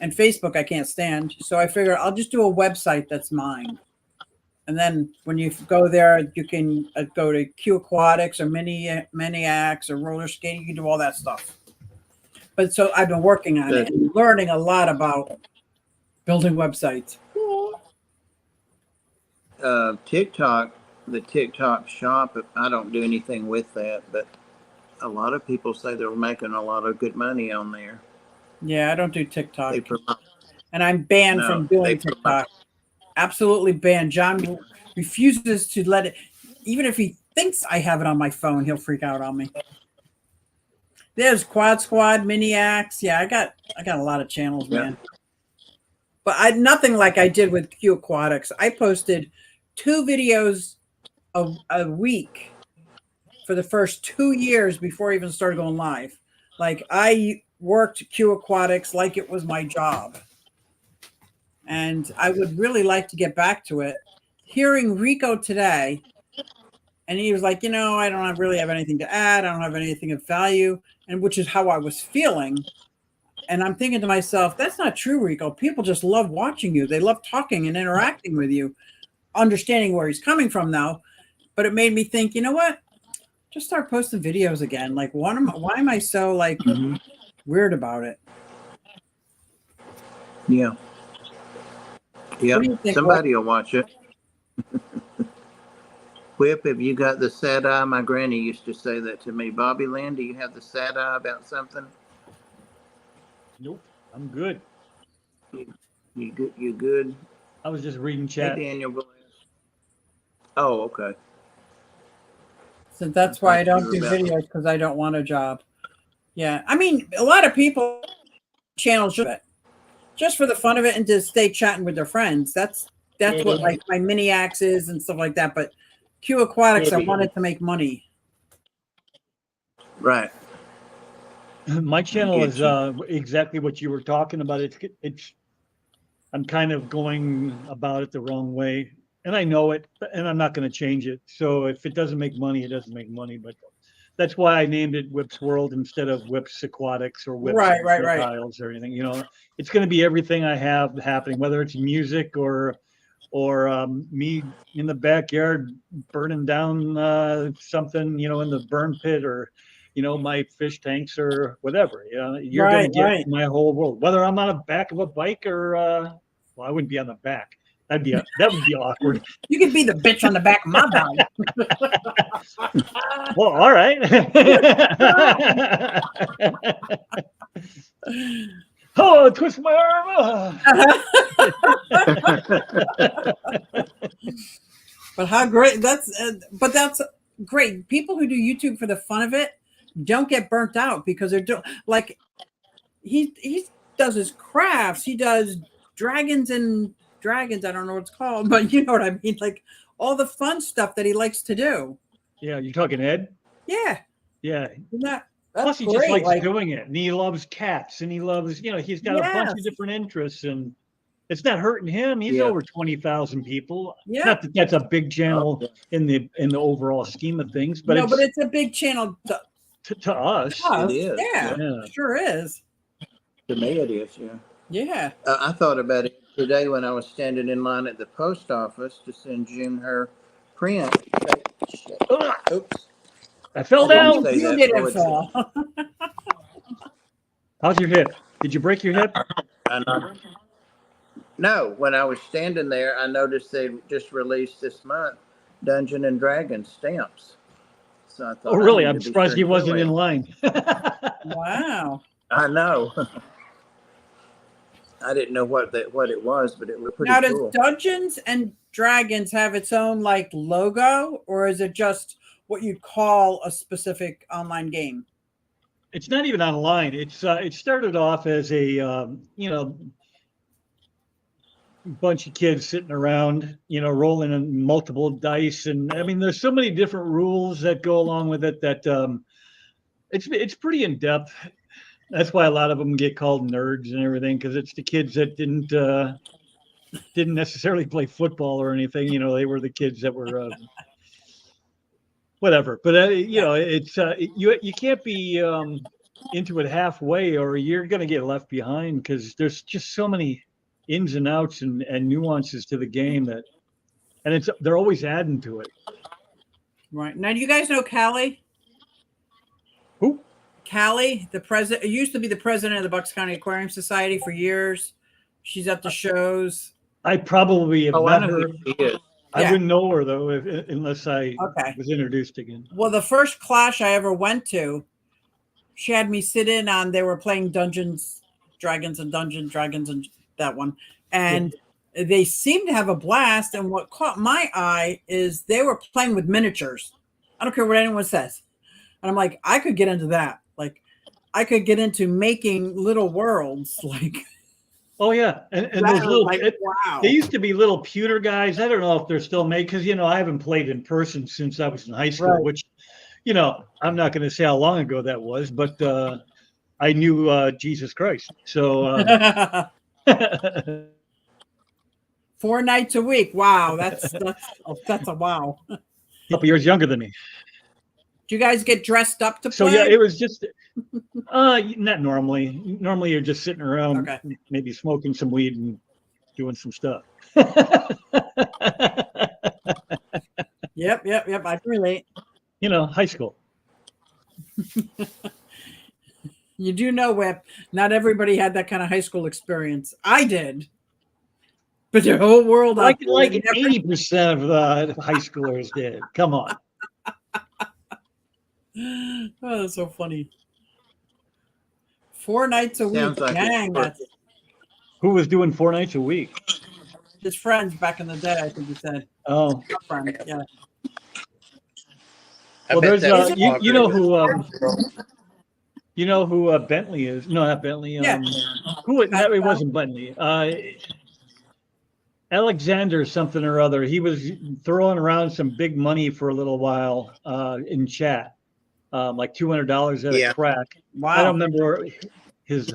And Facebook I can't stand, so I figure I'll just do a website that's mine. And then when you go there, you can go to Q Aquatics or Miniacs or roller skating. You can do all that stuff. But so I've been working on it and learning a lot about building websites. TikTok, the TikTok shop, I don't do anything with that, but a lot of people say they're making a lot of good money on there. Yeah, I don't do TikTok. They promote, And I'm banned no, from doing they TikTok. promote, Absolutely banned. John refuses to let it, even if he thinks I have it on my phone, he'll freak out on me. There's Quad Squad, Miniacs. Yeah, I got a lot of channels, man. But nothing like I did with Q Aquatics. I posted 2 videos a week for the first 2 years before I even started going live. Like, I worked Q Aquatics like it was my job. And I would really like to get back to it. Hearing Rico today, and he was like, I don't really have anything to add. I don't have anything of value, and which is how I was feeling. And I'm thinking to myself, that's not true, Rico. People just love watching you. They love talking and interacting with you, understanding where he's coming from now. But it made me think, you know what? Just start posting videos again. Like, why am I so weird about it? yeah. Yeah, What do you think? somebody will watch it. Whip, have you got the sad eye? My granny used to say that to me. Bobby Lynn, do you have the sad eye about something? Nope, I'm good. You good? You good? I was just reading Hey, chat. Daniel. Oh, okay. So that's why I don't do videos, because I don't want a job. Yeah, I mean, a lot of people channels just for the fun of it and to stay chatting with their friends. That's what like my Miniacs is and stuff like that. But Q Aquatics, I wanted to make money. Right. My channel is exactly what you were talking about. It's I'm kind of going about it the wrong way, and I know it, and I'm not going to change it. So if it doesn't make money, it doesn't make money. But that's why I named it Whip's World instead of Whip's Aquatics or Whip's Reptiles or anything. It's going to be everything I have happening, whether it's music or me in the backyard burning down something, in the burn pit, or my fish tanks or whatever. You're going to get my whole world, whether I'm on the back of a bike or well, I wouldn't be on the back. That would be awkward. You could be the bitch on the back of my bike. Well, all right. Oh, twist my arm. But how great that's great. People who do YouTube for the fun of it don't get burnt out, because they're doing like he does his crafts. He does dragons. I don't know what it's called, but you know what I mean. Like all the fun stuff that he likes to do. Yeah, you're talking Ed? Yeah. Yeah. Plus, he just likes doing it, and he loves cats, and he loves, he's got a bunch of different interests, and it's not hurting him. He's over 20,000 people. Yeah. Not that that's a big channel in the overall scheme of things, but but it's a big channel to us. It is. Yeah, sure is. To me, it is. Yeah. Yeah. I thought about it today when I was standing in line at the post office to send June her print. Oops. I fell down. You didn't fall. How's your hip? Did you break your hip? No, when I was standing there, I noticed they just released this month Dungeon and Dragons stamps. So I thought, oh, really? I'm surprised he wasn't in line. Wow. I know. I didn't know what it was, but it looked pretty Now, does cool. Dungeons and Dragons have its own like logo, or is it just what you'd call a specific online game? It's not even online. It started off as a bunch of kids sitting around, rolling in multiple dice, and I mean, there's so many different rules that go along with it that it's pretty in depth. That's why a lot of them get called nerds and everything, because it's the kids that didn't necessarily play football or anything. They were the kids that were whatever. But it's you can't be into it halfway, or you're going to get left behind, because there's just so many ins and outs and nuances to the game and they're always adding to it. Right. Now, do you guys know Callie? Who? Callie, the president, used to be the president of the Bucks County Aquarium Society for years. She's at the shows. I probably have met her. I wouldn't know her though, unless I was introduced again. Well, the first clash I ever went to, she had me sit in on. They were playing Dragons and that one, and they seemed to have a blast. And what caught my eye is they were playing with miniatures. I don't care what anyone says, and I'm like, I could get into that. Like, I could get into making little worlds, like. Oh yeah, and those little wow. They used to be little pewter guys. I don't know if they're still made, because I haven't played in person since I was in high school. Right. Which, I'm not going to say how long ago that was, but I knew Jesus Christ. So 4 nights a week. Wow, that's a wow. A couple years younger than me. Do you guys get dressed up to play? So yeah, it was just not normally. Normally you're just sitting around, maybe smoking some weed and doing some stuff. Yep. I can relate. High school. You do know, Whip, not everybody had that kind of high school experience. I did. But the whole world, like 80% of the high schoolers did. Come on. Oh, that's so funny. 4 nights a week. Like dang, who was doing 4 nights a week? His friends back in the day, I think he said. Oh, friend, yeah. Well, there's you know who Bentley is? No, not Bentley. Who? That it wasn't Bentley. Alexander something or other. He was throwing around some big money for a little while in chat. Like $200 at a crack. Wow. I don't remember his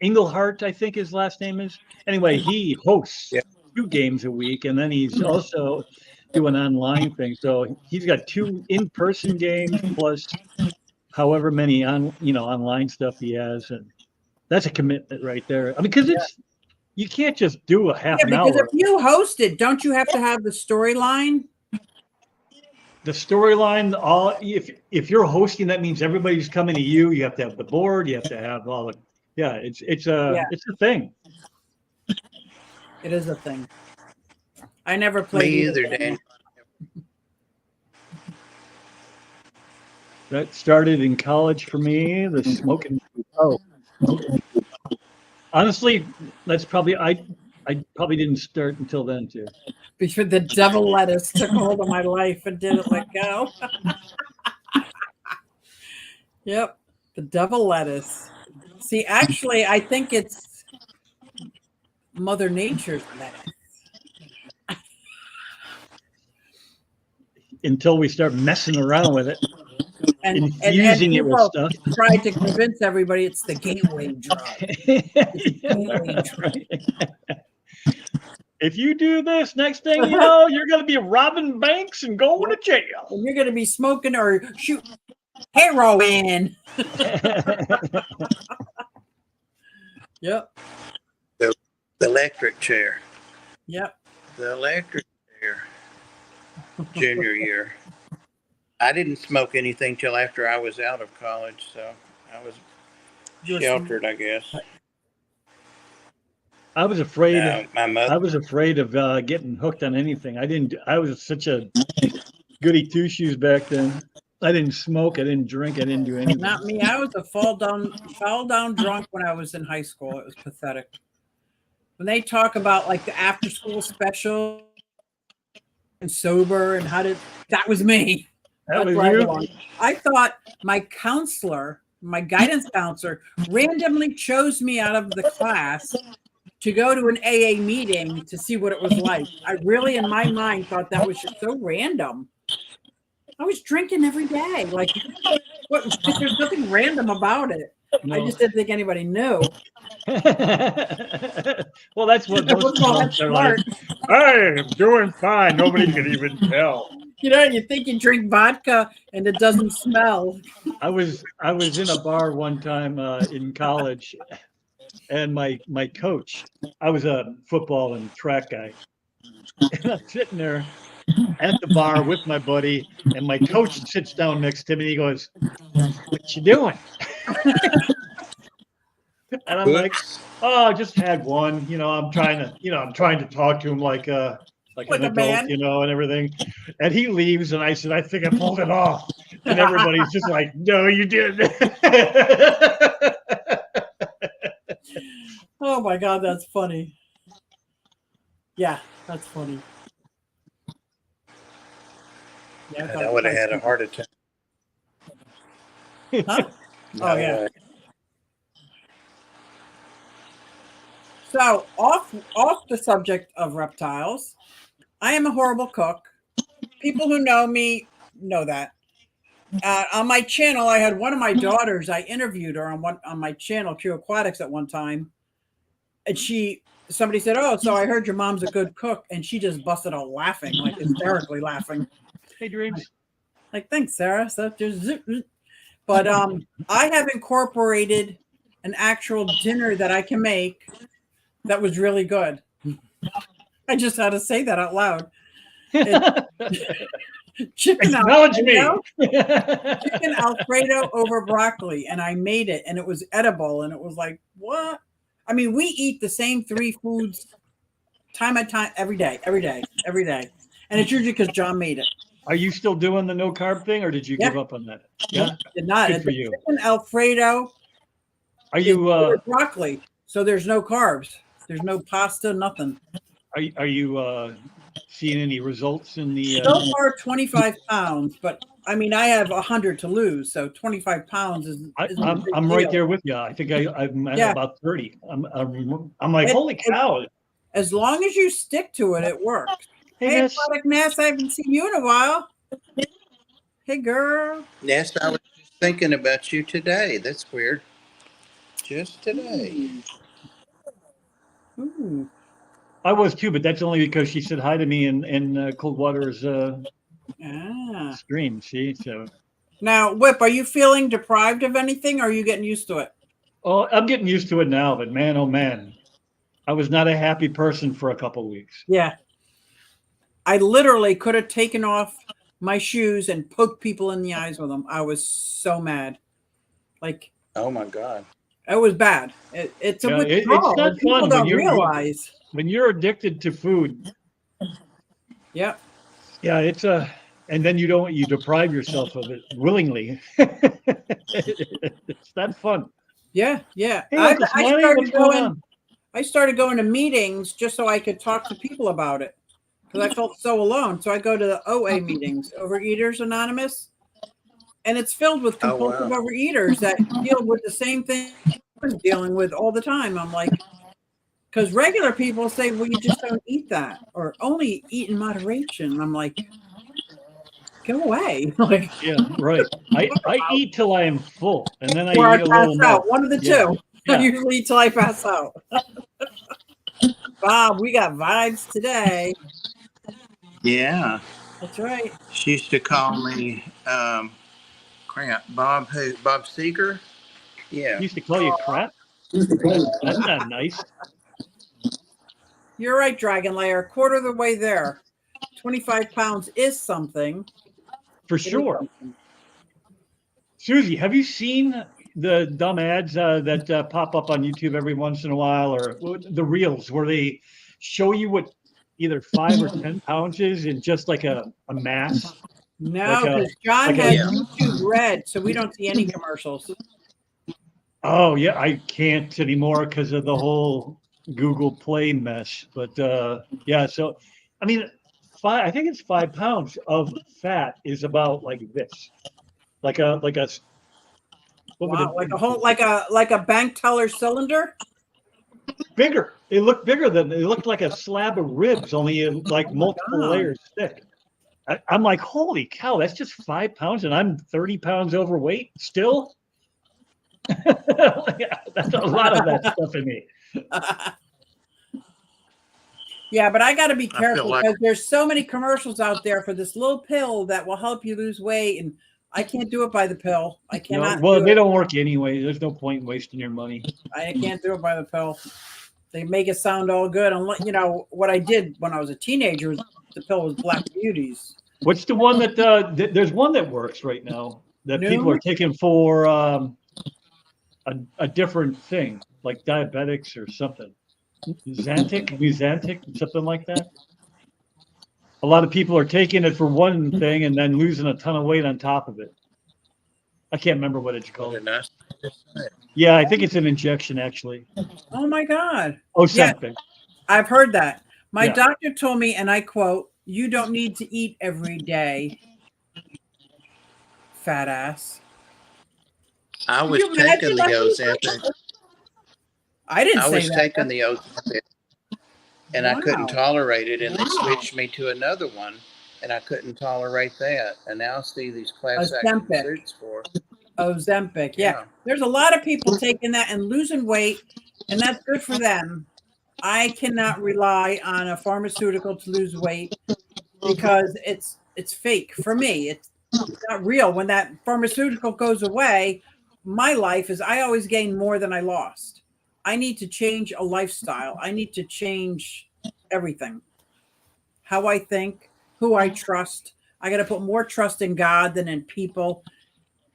Englehart, I think his last name is. Anyway, he hosts 2 games a week, and then he's also doing online things. So he's got 2 in-person games plus however many online stuff he has, and that's a commitment right there. I mean, because you can't just do a half an hour. Because if you host it, don't you have to have the storyline? The storyline, if you're hosting, that means everybody's coming to you. You have to have the board. You have to have all the. Yeah, it's a thing. It is a thing. I never played. Me either, Dan. That started in college for me. The smoking. Honestly, that's probably I probably didn't start until then too. Before the devil lettuce took hold of my life and didn't let go. Yep, the devil lettuce. See, actually, I think it's Mother Nature's lettuce. Until we start messing around with it. And infusing it with stuff. Tried to convince everybody it's the gateway drug. If you do this, next thing you know, you're going to be robbing banks and going to jail. And you're going to be smoking or shooting heroin. Yep. The electric chair. Yep. The electric chair. Junior year. I didn't smoke anything till after I was out of college, so I was sheltered, I guess. I was afraid. My mother. I was afraid of getting hooked on anything. I was such a goody two shoes back then. I didn't smoke. I didn't drink. I didn't do anything. Not me. I was a fall down drunk when I was in high school. It was pathetic. when they talk about like the after school special and sober and that was me. That was where I you. belong. I thought my counselor, my guidance counselor, randomly chose me out of the class to go to an AA meeting to see what it was like. I really, in my mind, thought that was just so random. I was drinking every day. Like, there's nothing random about it. No. I just didn't think anybody knew. Well, that's what most adults are like. I'm doing fine. Nobody can even tell. You know, you think you drink vodka and it doesn't smell. I was in a bar one time in college, and my coach, I was a football and track guy, and I'm sitting there at the bar with my buddy, and my coach sits down next to me. And he goes, "What you doing?" And I'm like, "Oh, I just had one. You know, I'm trying to talk to him like an adult, man. you know, and everything." And he leaves, and I said, "I think I pulled it off." And everybody's just like, "No, you didn't." Oh my God, that's funny. Yeah, that's funny. Yeah, I would have had a heart attack. Huh? No Oh, yeah. way. So off the subject of reptiles, I am a horrible cook. People who know me know that. On my channel, I had one of my daughters. I interviewed her on my channel, Q Aquatics, at one time, and somebody said, "Oh, so I heard your mom's a good cook," and she just busted out laughing, like hysterically laughing. Hey, Dreams. Like, thanks, Sarah. So but I have incorporated an actual dinner that I can make that was really good. I just had to say that out loud. Chicken Alfredo, chicken Alfredo over broccoli, and I made it, and it was edible, and it was like, what? I mean, we eat the same 3 foods time at time, every day, and it's usually because John made it. Are you still doing the no carb thing, or did you give up on that? Yeah, did not. Good for you. Chicken Alfredo. Are you broccoli? So there's no carbs. There's no pasta. Nothing. Are you seeing any results in the? So far, 25 pounds, but I mean, I have 100 to lose, so 25 pounds is. I'm right there with you. I think I'm at about 30. I'm like, holy cow! As long as you stick to it, it works. Hey, Aquatic Ness, I haven't seen you in a while. Hey, girl. Yes, I was just thinking about you today. That's weird. Just today. Ooh. I was too, but that's only because she said hi to me in Coldwater's stream. See, so now, Whip, are you feeling deprived of anything, or are you getting used to it? Oh, I'm getting used to it now, but man, oh man, I was not a happy person for a couple of weeks. Yeah, I literally could have taken off my shoes and poked people in the eyes with them. I was so mad. Like, oh my God, it was bad. It's a withdrawal. It's not people fun don't realize. When you're addicted to food. Yep. Yeah, it's and then you deprive yourself of it willingly. It's not fun. Yeah, yeah. Hey, I started going to meetings just so I could talk to people about it because I felt so alone. So I go to the OA meetings, Overeaters Anonymous, and it's filled with compulsive overeaters that deal with the same thing I was dealing with all the time. I'm like, because regular people say, well, you just don't eat that or only eat in moderation. I'm like, go away. Like, yeah, right. I eat till I am full, and then I or eat I a pass little out. more. One of the two. Yeah. I usually eat till I pass out. Bob, we got vibes today. Yeah, that's right. She used to call me crap. Bob who? Bob Seeger. Yeah. He used to call you crap. That's not nice. You're right, Dragon Layer. Quarter of the way there. 25 pounds is something. For sure. Susie, have you seen the dumb ads that pop up on YouTube every once in a while, or the reels where they show you what either 5 or 10 pounds is in just like a mass? No, because John has YouTube Red, so we don't see any commercials. Oh, yeah, I can't anymore because of the whole Google Play mess. But yeah, so I mean, I think it's 5 pounds of fat is about like this, like a what would Wow, it like a bank teller cylinder. bigger? It looked bigger than it looked like a slab of ribs, only like Oh my multiple God. layers thick. I'm like, holy cow, that's just 5 pounds, and I'm 30 pounds overweight still. That's a lot of that stuff in me. Yeah, but I got to be I feel careful like because there's so many commercials out there for this little pill that will help you lose weight, and I can't do it by the pill. I No, cannot. well, do they it. don't work anyway. There's no point in wasting your money. I can't do it by the pill. They make it sound all good. And you know what I did when I was a teenager was the pill was Black Beauties. What's the one that there's one that works right now that people Noom? are taking for a different thing, like diabetics or something. Zantic, something like that. A lot of people are taking it for one thing and then losing a ton of weight on top of it. I can't remember what it's called. Yeah, I think it's an injection actually. Oh my God. Ozempic. I've heard that. My Yeah. doctor told me, and I quote, "You don't need to eat every day, fat ass." I was you imagine taking the that? Ozempic. I didn't I say was that. taking the Ozempic, and I couldn't Wow. tolerate it, and they switched me to another one, and I couldn't tolerate that. And now I see these class action Ozempic. suits for it. Ozempic. Yeah. Yeah. There's a lot of people taking that and losing weight, and that's good for them. I cannot rely on a pharmaceutical to lose weight because it's fake for me. It's not real. When that pharmaceutical goes away, my life is I always gain more than I lost. I need to change a lifestyle. I need to change everything. How I think, who I trust. I got to put more trust in God than in people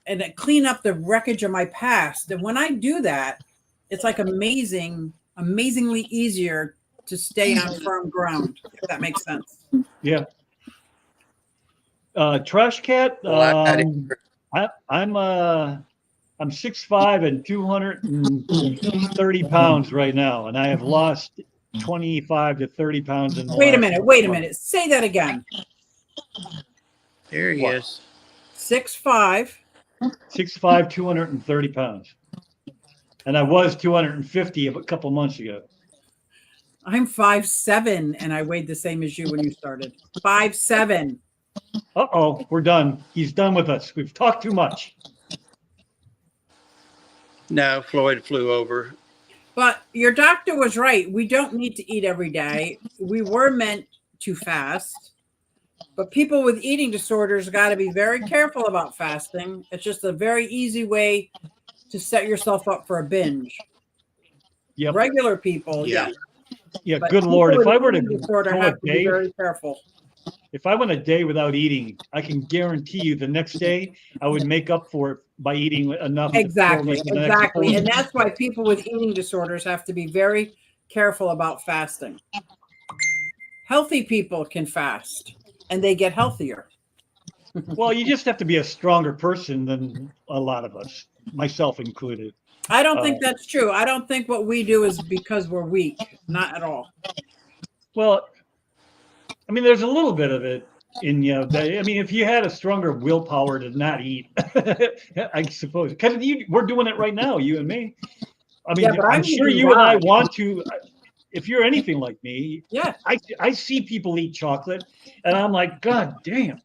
and clean up the wreckage of my past. And when I do that, it's like amazingly easier to stay on firm ground, if that makes sense. Yeah. Trash Cat. Well, I'm 6'5" and 230 pounds right now, and I have lost 25 to 30 pounds in the Wait a last minute. month. Say that again. There he is. 6'5". 6'5", 230 pounds. And I was 250 a couple months ago. I'm 5'7", and I weighed the same as you when you started. 5'7". Uh-oh, we're done. He's done with us. We've talked too much. No, Floyd flew over. But your doctor was right. We don't need to eat every day. We were meant to fast. But people with eating disorders got to be very careful about fasting. It's just a very easy way to set yourself up for a binge. Yep. Regular people, Yeah. Yeah, But good Lord. people If I with were to eating disorder go a have to be day, very careful. if I went a day without eating, I can guarantee you the next day I would make up for it by eating enough. Exactly. Exactly. And that's why people with eating disorders have to be very careful about fasting. Healthy people can fast and they get healthier. Well, you just have to be a stronger person than a lot of us, myself included. I don't think that's true. I don't think what we do is because we're weak. Not at all. Well, I mean, there's a little bit of it in you. I mean, if you had a stronger willpower to not eat, I suppose, because we're doing it right now, you and me. I mean, Yeah, but I'm sure you and I want to. If you're anything like me, yeah, I see people eat chocolate, and I'm like, God damn.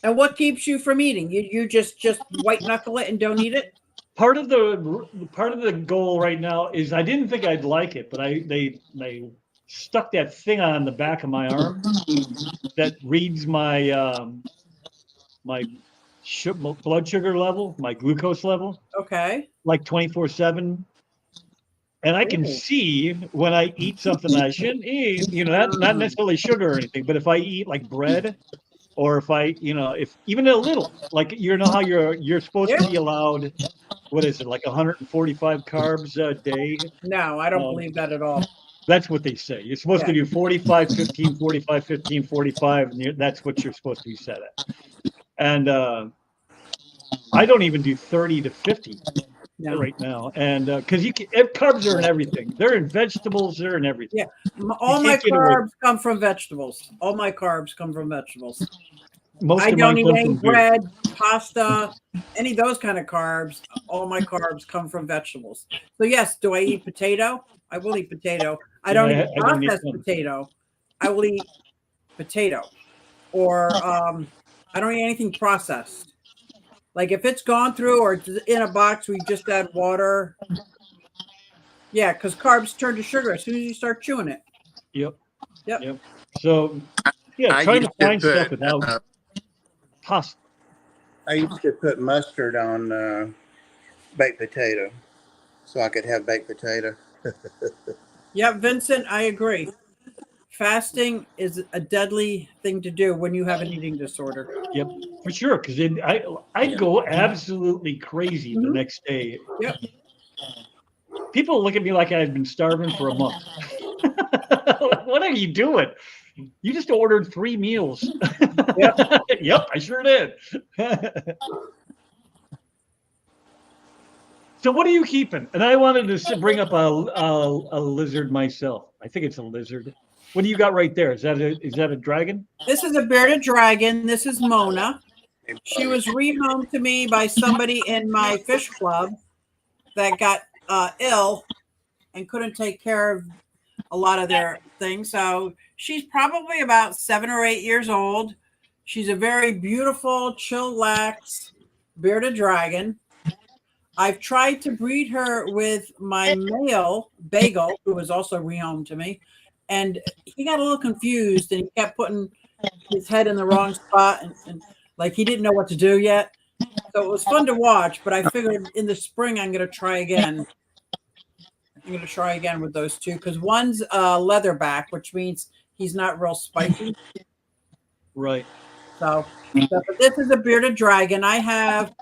And what keeps you from eating? You just white knuckle it and don't eat it? Part of the goal right now is I didn't think I'd like it, but they stuck that thing on the back of my arm that reads my my blood sugar level, my glucose level. Okay. Like 24/7. And I can see when I eat something I shouldn't eat, not necessarily sugar or anything, but if I eat like bread, or if I, if even a little, like how you're supposed to be allowed, what is it, like 145 carbs a day? No, I don't believe that at all. That's what they say. You're supposed to do 45, 15, 45, 15, 45, and that's what you're supposed to be set at. And I don't even do 30 to 50. Yeah. right now, and because carbs are in everything. They're in vegetables. They're in everything. Yeah. All my can't get away. carbs come from vegetables. All my carbs come from vegetables. Most I of don't mine eat come any from beer. bread, pasta, any of those kind of carbs. All my carbs come from vegetables. So yes, do I eat potato? I will eat potato. I don't eat I don't eat processed them. potato. I will eat potato. Or I don't eat anything processed. Like if it's gone through or it's in a box, we just add water. Yeah, because carbs turn to sugar as soon as you start chewing it. Yep. Yep. So, yeah, I trying to used to find stuff put without pasta. I used to put mustard on baked potato, so I could have baked potato. Yep, Vincent, I agree. Fasting is a deadly thing to do when you have an eating disorder. Yep, for sure. Because I'd go absolutely crazy the Mhm. next day. Yep. People look at me like I've been starving for a month. What are you doing? You just ordered 3 meals. Yep. Yep, I sure did. So what are you keeping? And I wanted to bring up a lizard myself. I think it's a lizard. What do you got right there? Is that a dragon? This is a bearded dragon. This is Mona. She was rehomed to me by somebody in my fish club that got ill and couldn't take care of a lot of their things. So she's probably about 7 or 8 years old. She's a very beautiful, chillax, bearded dragon. I've tried to breed her with my male Bagel, who was also rehomed to me, and he got a little confused and he kept putting his head in the wrong spot and like he didn't know what to do yet. So it was fun to watch, but I figured in the spring I'm going to try again. I'm going to try again with those two because one's leatherback, which means he's not real spiky. Right. So, but this is a bearded dragon. I have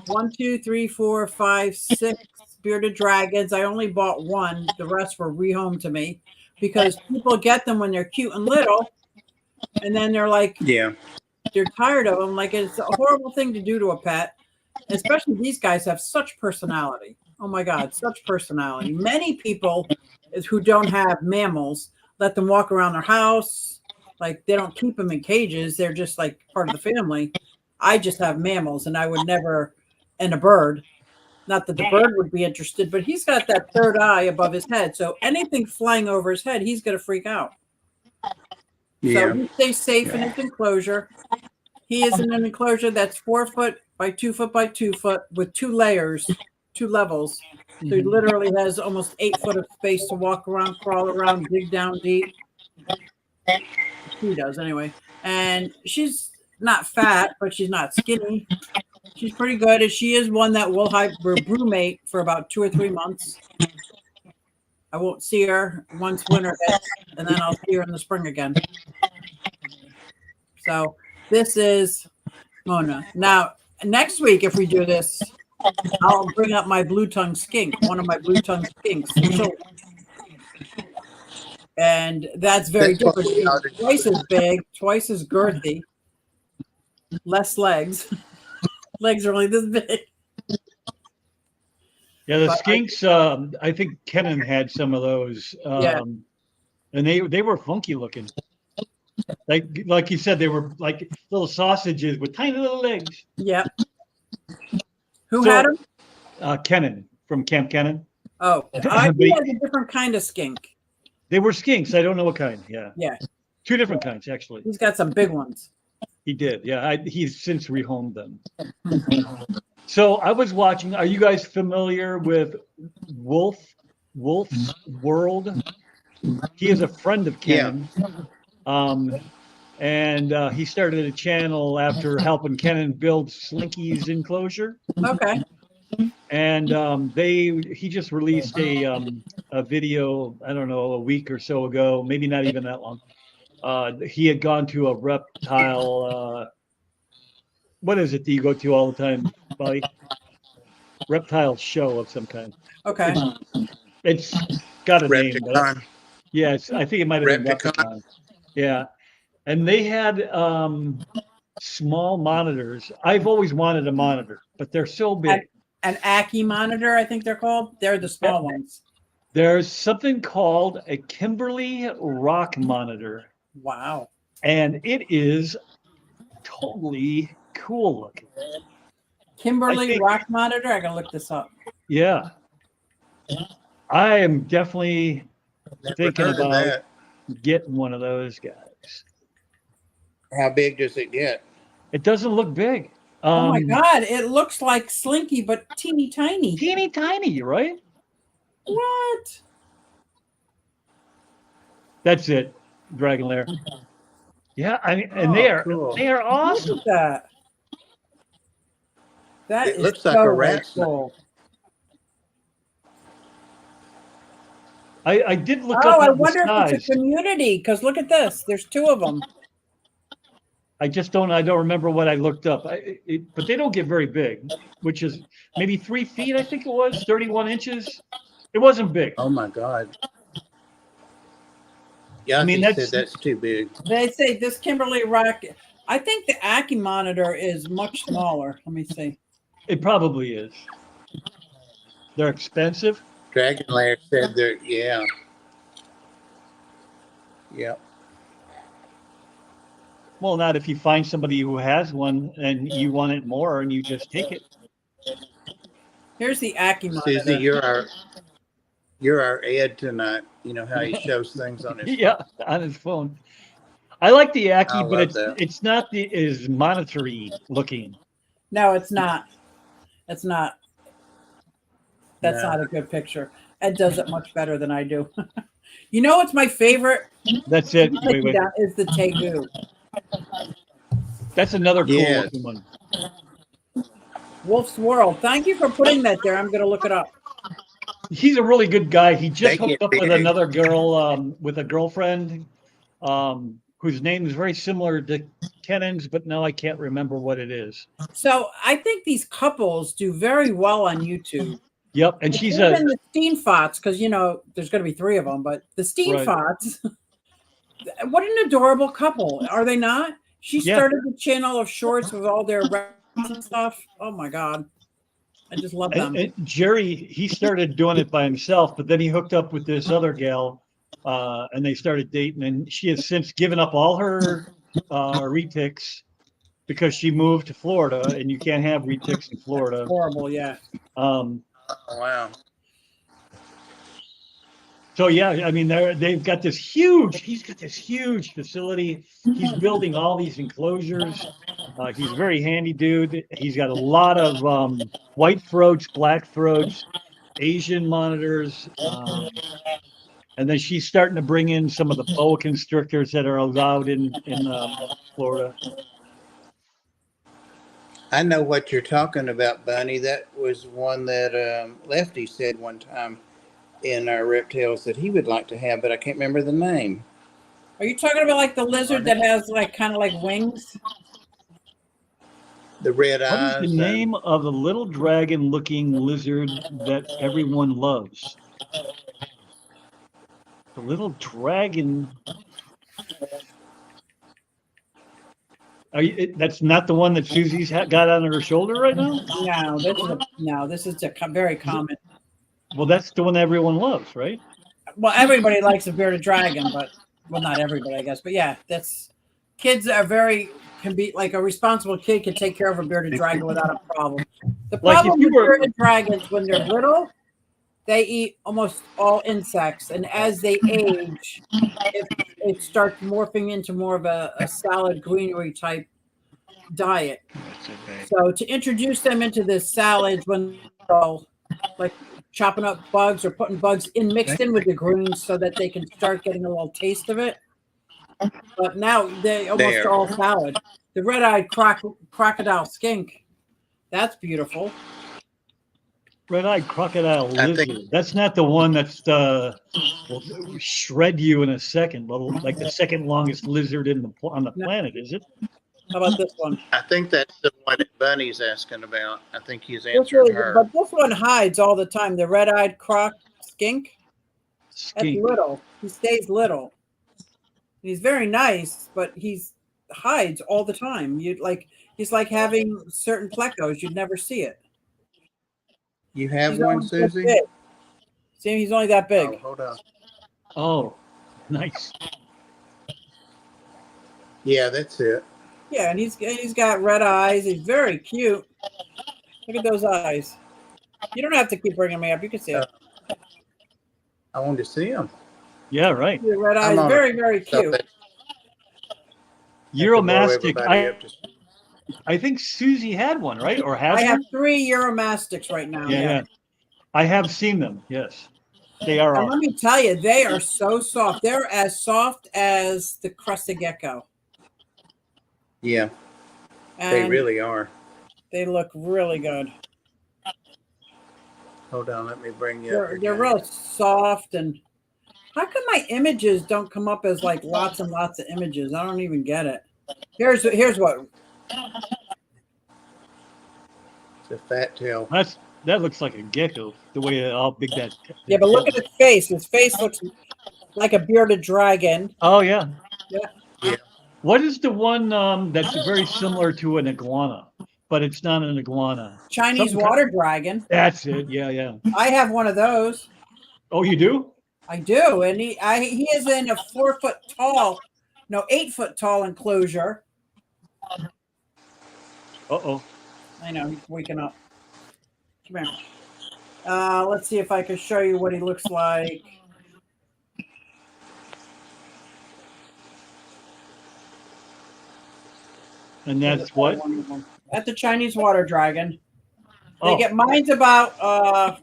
1, 2, 3, 4, 5, 6 bearded dragons. I only bought one. The rest were rehomed to me because people get them when they're cute and little, and then they're like, Yeah. they're tired of them. Like it's a horrible thing to do to a pet. Especially these guys have such personality. Oh my God, such personality. Many people who don't have mammals let them walk around their house. Like they don't keep them in cages. They're just like part of the family. I just have mammals and I would never, and a bird. Not that the bird would be interested, but he's got that third eye above his head. So anything flying over his head, he's going to freak out. Yeah. So he stays safe in his enclosure. He is in an enclosure that's 4 foot by 2 foot by 2 foot with 2 layers, 2 levels. So he literally has almost 8 foot of space to walk around, crawl around, dig down deep. She does anyway. And she's not fat, but she's not skinny. She's pretty good. And she is one that will brumate for about 2 or 3 months. I won't see her once winter hits, and then I'll see her in the spring again. So this is Mona. Now, next week, if we do this, I'll bring up my blue-tongue skink, one of my blue-tongue skinks. And that's very different. She's twice as big, twice as girthy, less legs. Legs are only this big. Yeah, the skinks. I think Kenan had some of those. Yeah. And they were funky looking. Like you said, they were like little sausages with tiny little legs. Yep. Who had them? Kenan from Camp Kenan. Oh, I think that's a different kind of skink. They were skinks. I don't know what kind. Yeah. Yeah. 2 different kinds, actually. He's got some big ones. He did. Yeah. He's since rehomed them. So I was watching. Are you guys familiar with Wolf's World? He is a friend of Kenan. Yeah. And he started a channel after helping Kenan build Slinky's enclosure. Okay. And he just released a video, I don't know, a week or so ago, maybe not even that long. He had gone to a reptile. What is it that you go to all the time, buddy? Reptile show of some kind. Okay. It's got a name. Repticon. Yes, I think it might have been Repticon. Yeah. And they had small monitors. I've always wanted a monitor, but they're so big. An Ackie monitor, I think they're called. They're the small ones. There's something called a Kimberly rock monitor, Wow. and it is totally cool looking. Kimberly rock monitor. I gotta look this up. Yeah. I am definitely thinking about getting one of those guys. How big does it get? It doesn't look big. Oh my God. It looks like Slinky, but teeny tiny. Teeny tiny, right? What? That's it, Dragon Lair. Yeah, I mean, and they are awesome. Look at that. It looks like a rat cool. I did look up. Oh, I wonder if it's a community, because look at this. There's two of them. I don't remember what I looked up. But they don't get very big, which is maybe 3 feet, I think it was, 31 inches. It wasn't big. Oh my God. Yeah, I mean, that's too big. They say this Kimberly rock. I think the Ackie monitor is much smaller. Let me see. It probably is. They're expensive. Dragon Lair said they're, yeah. Yep. Well, not if you find somebody who has one and you want it more and you just take it. Here's the Ackie monitor. Susie, you're our Ed tonight. You know how he shows things on his phone. Yeah, on his phone. I like the I Ackie, love but it's not as monitory looking. No, it's not. It's not. That's not a good picture. Ed does it much better than I do. You know what's my favorite? That's it. Wait. Is the Tegu. That's another cool looking one. Wolf's World. Thank you for putting that there. I'm going to look it up. He's a really good guy. He just hooked up with another girl, with a girlfriend, whose name is very similar to Kennan's, but now I can't remember what it is. So I think these couples do very well on YouTube. Yep, and she's the Steenfots, because you know there's going to be 3 of them, but the Steenfots. Right. What an adorable couple, are they not? She started the channel of shorts with all their and stuff. Oh my God. I just love them. And Jerry, he started doing it by himself, but then he hooked up with this other gal, and they started dating. And she has since given up all her retics because she moved to Florida, and you can't have retics in Florida. That's horrible, yeah. Wow. So yeah, I mean, they've got this huge. He's got this huge facility. He's building all these enclosures. He's a very handy dude. He's got a lot of white throats, black throats, Asian monitors, and then she's starting to bring in some of the boa constrictors that are allowed in Florida. I know what you're talking about, Bunny. That was one that Lefty said one time in our Reptales that he would like to have, but I can't remember the name. Are you talking about like the lizard that has like kind of like wings? The red eyes. What is the name of the little dragon-looking lizard that everyone loves? The little dragon. That's not the one that Susie's got on her shoulder right now? No, this is a very common. Well, that's the one everyone loves, right? Well, everybody likes a bearded dragon, but well, not everybody, I guess. But yeah, kids can be like a responsible kid can take care of a bearded dragon without a problem. The problem with bearded dragons when they're little, they eat almost all insects, and as they age, it starts morphing into more of a salad greenery type diet. So to introduce them into this salads when they're like chopping up bugs or putting bugs mixed in with the greens so that they can start getting a little taste of it. But now they almost all salad. The red-eyed crocodile skink, that's beautiful. Red-eyed crocodile lizard. That's not the one that's will shred you in a second. Like the second longest lizard on the planet, is it? How about this one? I think that's the one that Bunny's asking about. I think he's answering her. But this one hides all the time. The red-eyed skink. That's little. He stays little. He's very nice, but he's hides all the time. He's like having certain plecos. You'd never see it. You have He's one, only that Susie? big. See, he's only that big. Oh, hold on. Oh, nice. Yeah, that's it. Yeah, and he's got red eyes. He's very cute. Look at those eyes. You don't have to keep bringing me up. You can see it. I wanted to see him. Yeah, right. The red I'm eyes, on very, very cute. Euromastic. I I think Susie had one, right? Or has I have one? 3 Euromastics right now. Yeah. I have seen them. Yes, they are. And let me tell you, they are so soft. They're as soft as the crested gecko. Yeah, And they really are. they look really good. Hold on, let me bring you up. They're real soft. And how come my images don't come up as like lots and lots of images? I don't even get it. Here's what. It's a fat tail. That looks like a gecko. The way how big that. Yeah, but look at his face. His face looks like a bearded dragon. Oh yeah. Yeah. What is the one that's very similar to an iguana, but it's not an iguana? Chinese water dragon. That's it. Yeah. I have one of those. Oh, you do? I do, and he is in a 4 foot tall, no 8 foot tall enclosure. Uh-oh. I know he's waking up. Come here. Let's see if I can show you what he looks like. And that's what? That's the Chinese water dragon. They Oh. get mine's about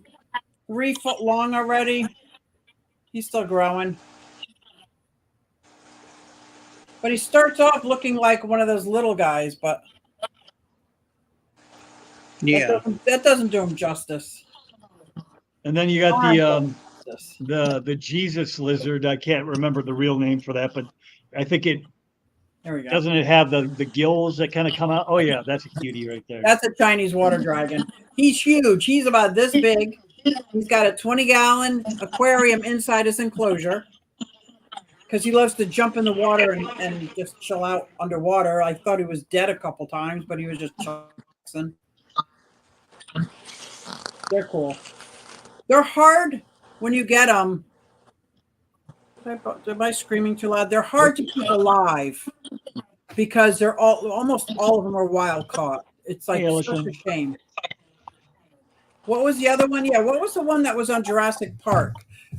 3 foot long already. He's still growing. But he starts off looking like one of those little guys, but Yeah. that doesn't do him justice. And then you got the Jesus lizard. I can't remember the real name for that, but I think it There we go. doesn't it have the gills that kind of come out? Oh yeah, that's a cutie right there. That's a Chinese water dragon. He's huge. He's about this big. He's got a 20-gallon aquarium inside his enclosure because he loves to jump in the water and just chill out underwater. I thought he was dead a couple times, but he was just chilling. They're cool. They're hard when you get them. Am I screaming too loud? They're hard to keep alive because they're almost all of them are wild caught. It's like such a shame. What was the other one? Yeah, what was the one that was on Jurassic Park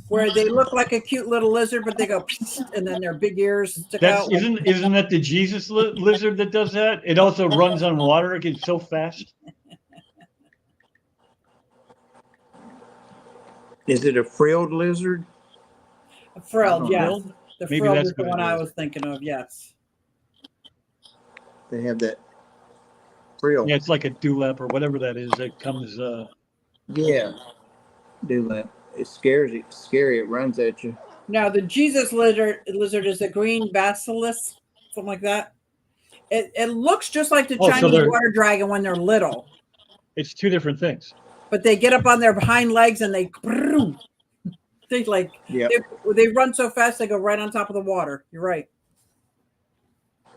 where they look like a cute little lizard, but they go and then their big ears stick out? Isn't that the Jesus lizard that does that? It also runs on water. It gets so fast. Is it a frilled lizard? A frilled, yes. The Maybe frilled that's is the what one it I is. was thinking of, yes. They have that frill. Yeah, it's like a dewlap or whatever that is that comes. Yeah. Dewlap. It's scary. It's scary. It runs at you. Now, the Jesus lizard is a green basilisk, something like that. It looks just like the Chinese water dragon when they're little. It's two different things. But they get up on their hind legs and they like they run so fast they go right on top of the water. You're right.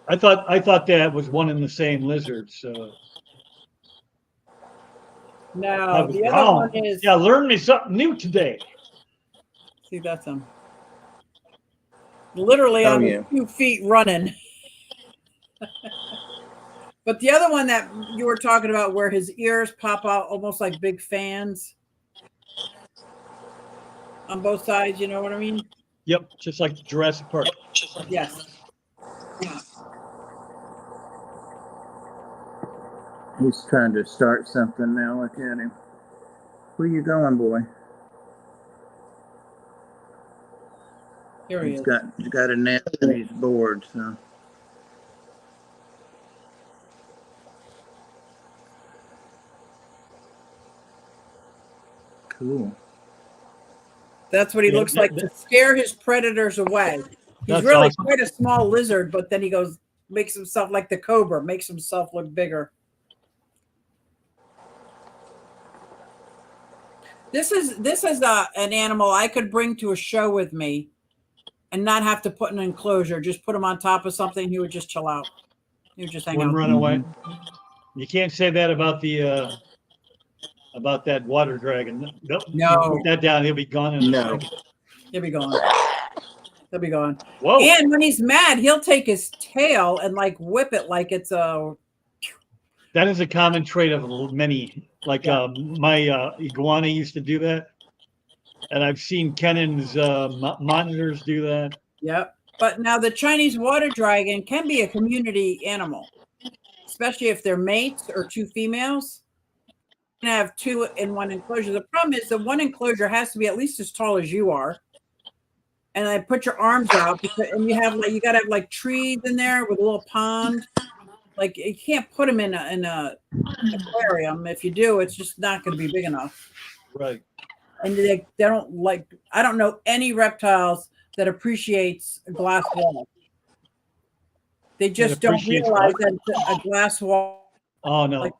I thought that was one and the same lizard. So no, the other one is learn me something new today. See, that's him. Literally on a few feet running. But the other one that you were talking about where his ears pop out almost like big fans on both sides, you know what I mean? Yep, just like Jurassic Park. Yes. He's trying to start something now. Look at him. Where you going, boy? Here he is. He's got a net and he's bored, so. Cool. That's what he looks like to scare his predators away. He's really quite a small lizard, but then he makes himself like the cobra, makes himself look bigger. This is an animal I could bring to a show with me and not have to put in an enclosure. Just put him on top of something. He would just chill out. He would just hang out. Run away. You can't say that about the about that water dragon. Nope. No. Put that down. He'll be gone in a No. second. He'll be gone. He'll be gone. Whoa. And when he's mad, he'll take his tail and like whip it like it's a. That is a common trait of many. Like Yeah. my iguana used to do that. And I've seen Kennan's monitors do that. Yep. But now the Chinese water dragon can be a community animal, especially if they're mates or two females. You can have two in one enclosure. The problem is the one enclosure has to be at least as tall as you are. And then put your arms out and you gotta have like trees in there with a little pond. Like you can't put them in a aquarium. If you do, it's just not going to be big enough. Right. And they don't like. I don't know any reptiles that appreciates a glass wall. They just don't realize that it's a glass wall. Oh no. Like,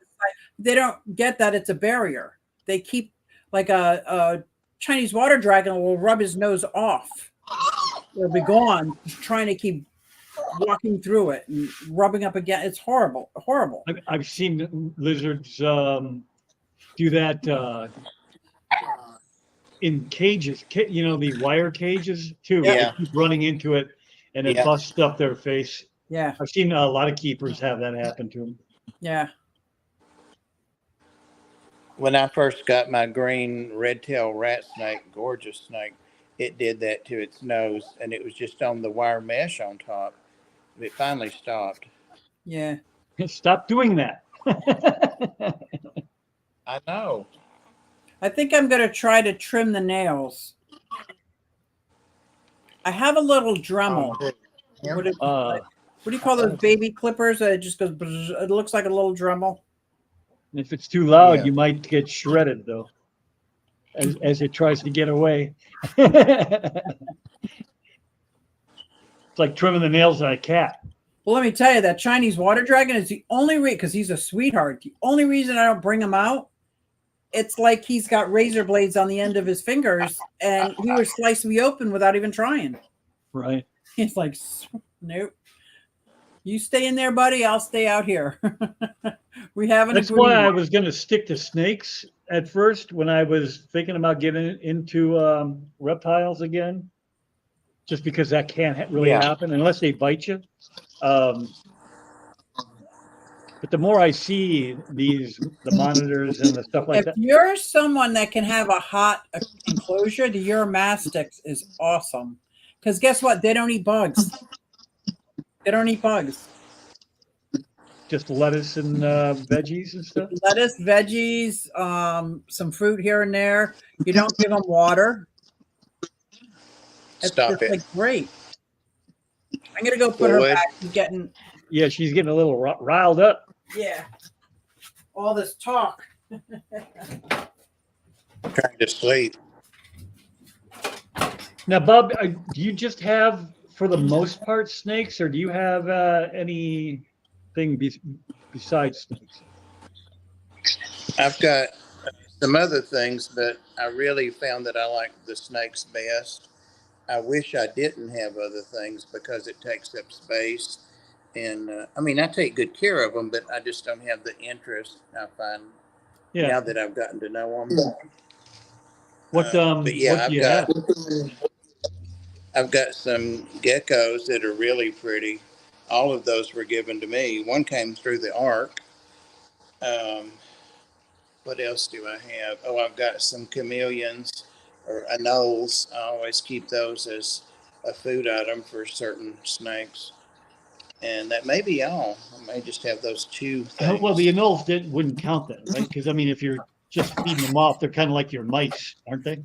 they don't get that it's a barrier. They keep like a Chinese water dragon will rub his nose off. It'll be gone, trying to keep walking through it and rubbing up again. It's horrible, horrible. I've seen lizards do that in cages. You know, the wire cages too. Yeah. They keep running into it, and it busts up their face. Yeah, I've seen a lot of keepers have that happen to them. yeah. When I first got my green red-tailed rat snake, gorgeous snake, it did that to its nose, and it was just on the wire mesh on top. It finally stopped. Yeah. Stop doing that. I know. I think I'm going to try to trim the nails. I have a little Dremel. What do you call those baby clippers? It just goes. It looks like a little Dremel. If it's too loud, you might get shredded, though, as it tries to get away. It's like trimming the nails on a cat. Well, let me tell you, that Chinese water dragon is the only reason, because he's a sweetheart, the only reason I don't bring him out, it's like he's got razor blades on the end of his fingers, and he would slice me open without even trying. Right. He's like, nope. You stay in there, buddy. I'll stay out here. We have an That's agreement. why I was going to stick to snakes at first when I was thinking about getting into reptiles again, just because that can't really happen unless they bite you. But the more I see the monitors and the stuff like that. If you're someone that can have a hot enclosure, the Uromastyx is awesome. Because guess what? They don't eat bugs. They don't eat bugs. Just lettuce and veggies and stuff? Lettuce, veggies, some fruit here and there. You don't give them water. Stop it. Like, great. I'm going to go put her back. She's getting... Yeah, she's getting a little riled up. Yeah. All this talk. Trying to sleep. Now, Bob, do you just have, for the most part, snakes, or do you have anything besides snakes? I've got some other things, but I really found that I like the snakes best. I wish I didn't have other things because it takes up space. And I mean, I take good care of them, but I just don't have the interest, I find, now that I've gotten to know them. What do you have? I've got some geckos that are really pretty. All of those were given to me. One came through the Ark. What else do I have? Oh, I've got some chameleons or anoles. I always keep those as a food item for certain snakes. And that may be all. I may just have those two things. Well, the anoles wouldn't count then, right? Because, I mean, if you're just feeding them off, they're kind of like your mice, aren't they?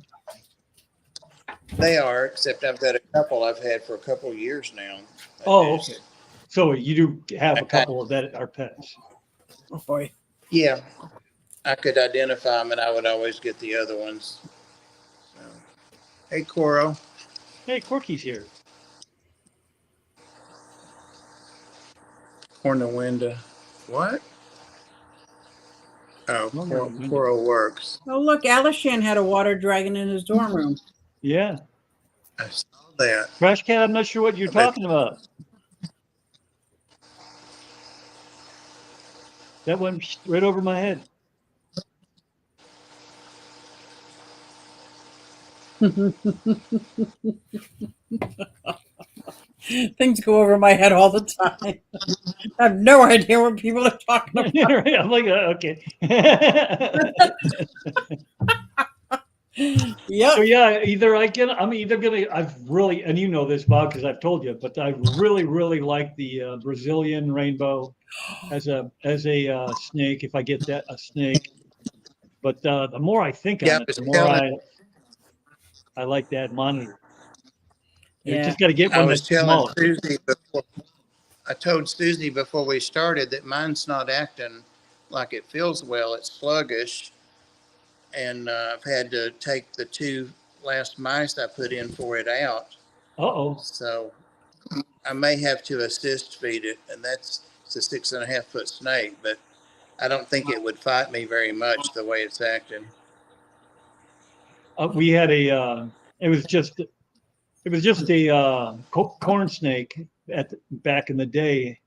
They are, except I've got a couple I've had for a couple of years now. Oh, okay. So you do have a couple of that are pets. Oh, boy. Yeah. I could identify them, and I would always get the other ones. So. Hey, Coro. Hey, Corky's here. Cornawinda. What? Oh, Coro works. Oh, look, Alishan had a water dragon in his dorm room. Yeah. I saw that. Trash Cat, I'm not sure what you're talking about. That went right over my head. Things go over my head all the time. I have no idea what people are talking about. Yeah, right. I'm like, okay. Yep. So yeah, I'm either gonna, I've really, and you know this, Bob, because I've told you, but I really, really like the Brazilian rainbow as a snake. If I get a snake, but the more I think Yeah, on I it, was the more telling, I like that monitor. You Yeah. just got to get I one was that's telling smaller. Susie before, I told Susie before we started that mine's not acting like it feels well. It's sluggish. And I've had to take the two last mice I put in for it out. Uh-oh. So I may have to assist feed it, and it's a 6.5 foot snake, but I don't think it would fight me very much the way it's acting. We had it was just a corn snake back in the day,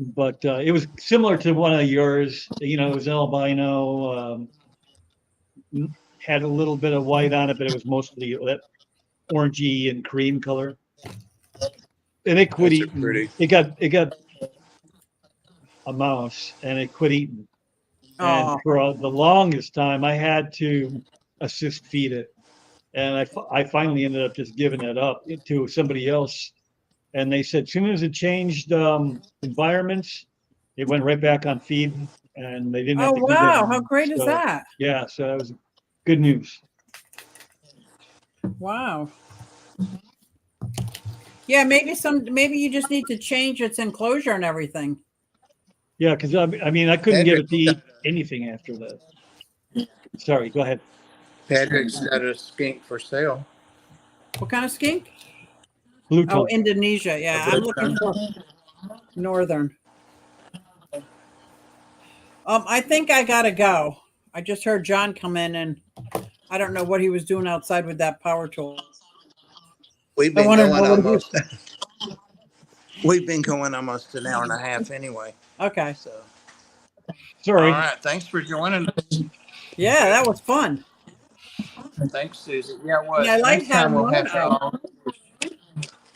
but it was similar to one of yours. You know, it was albino, had a little bit of white on it, but it was mostly that orangey and cream color. And it quit Those are eating. pretty. It got a mouse, and it quit eating. And Oh, for the longest time, I had to assist feed it, and I finally ended up just giving it up to somebody else. And they said, as soon as it changed environments, it went right back on feed, and they didn't have oh to give it wow! How anymore. great is So, that? yeah, so that was good news. Wow. Yeah, maybe you just need to change its enclosure and everything. Yeah, because I mean, I couldn't get it to Patrick's eat anything after that. Sorry, go ahead. got a skink for sale. What kind of skink? Blue Oh, tongue. Indonesia. Yeah, A I'm blue looking tongue. for northern. I think I gotta go. I just heard John come in, and I don't know what he was doing outside with that power tool. We've I been want to going know what he was. almost. We've been going almost an hour and a half anyway. Okay. So, all Sorry. right. Thanks for joining us. Yeah, that was fun. Thanks, Susie. Yeah, it Yeah, I was. like Next that time we'll have mono. y'all.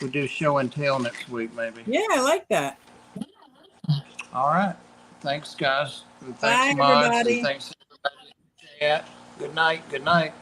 We'll do show and tell next week, maybe. Yeah, I like that. All right. Thanks, guys. And thanks, Bye, mods. And everybody. thanks, everybody in the chat. Good night. Good night.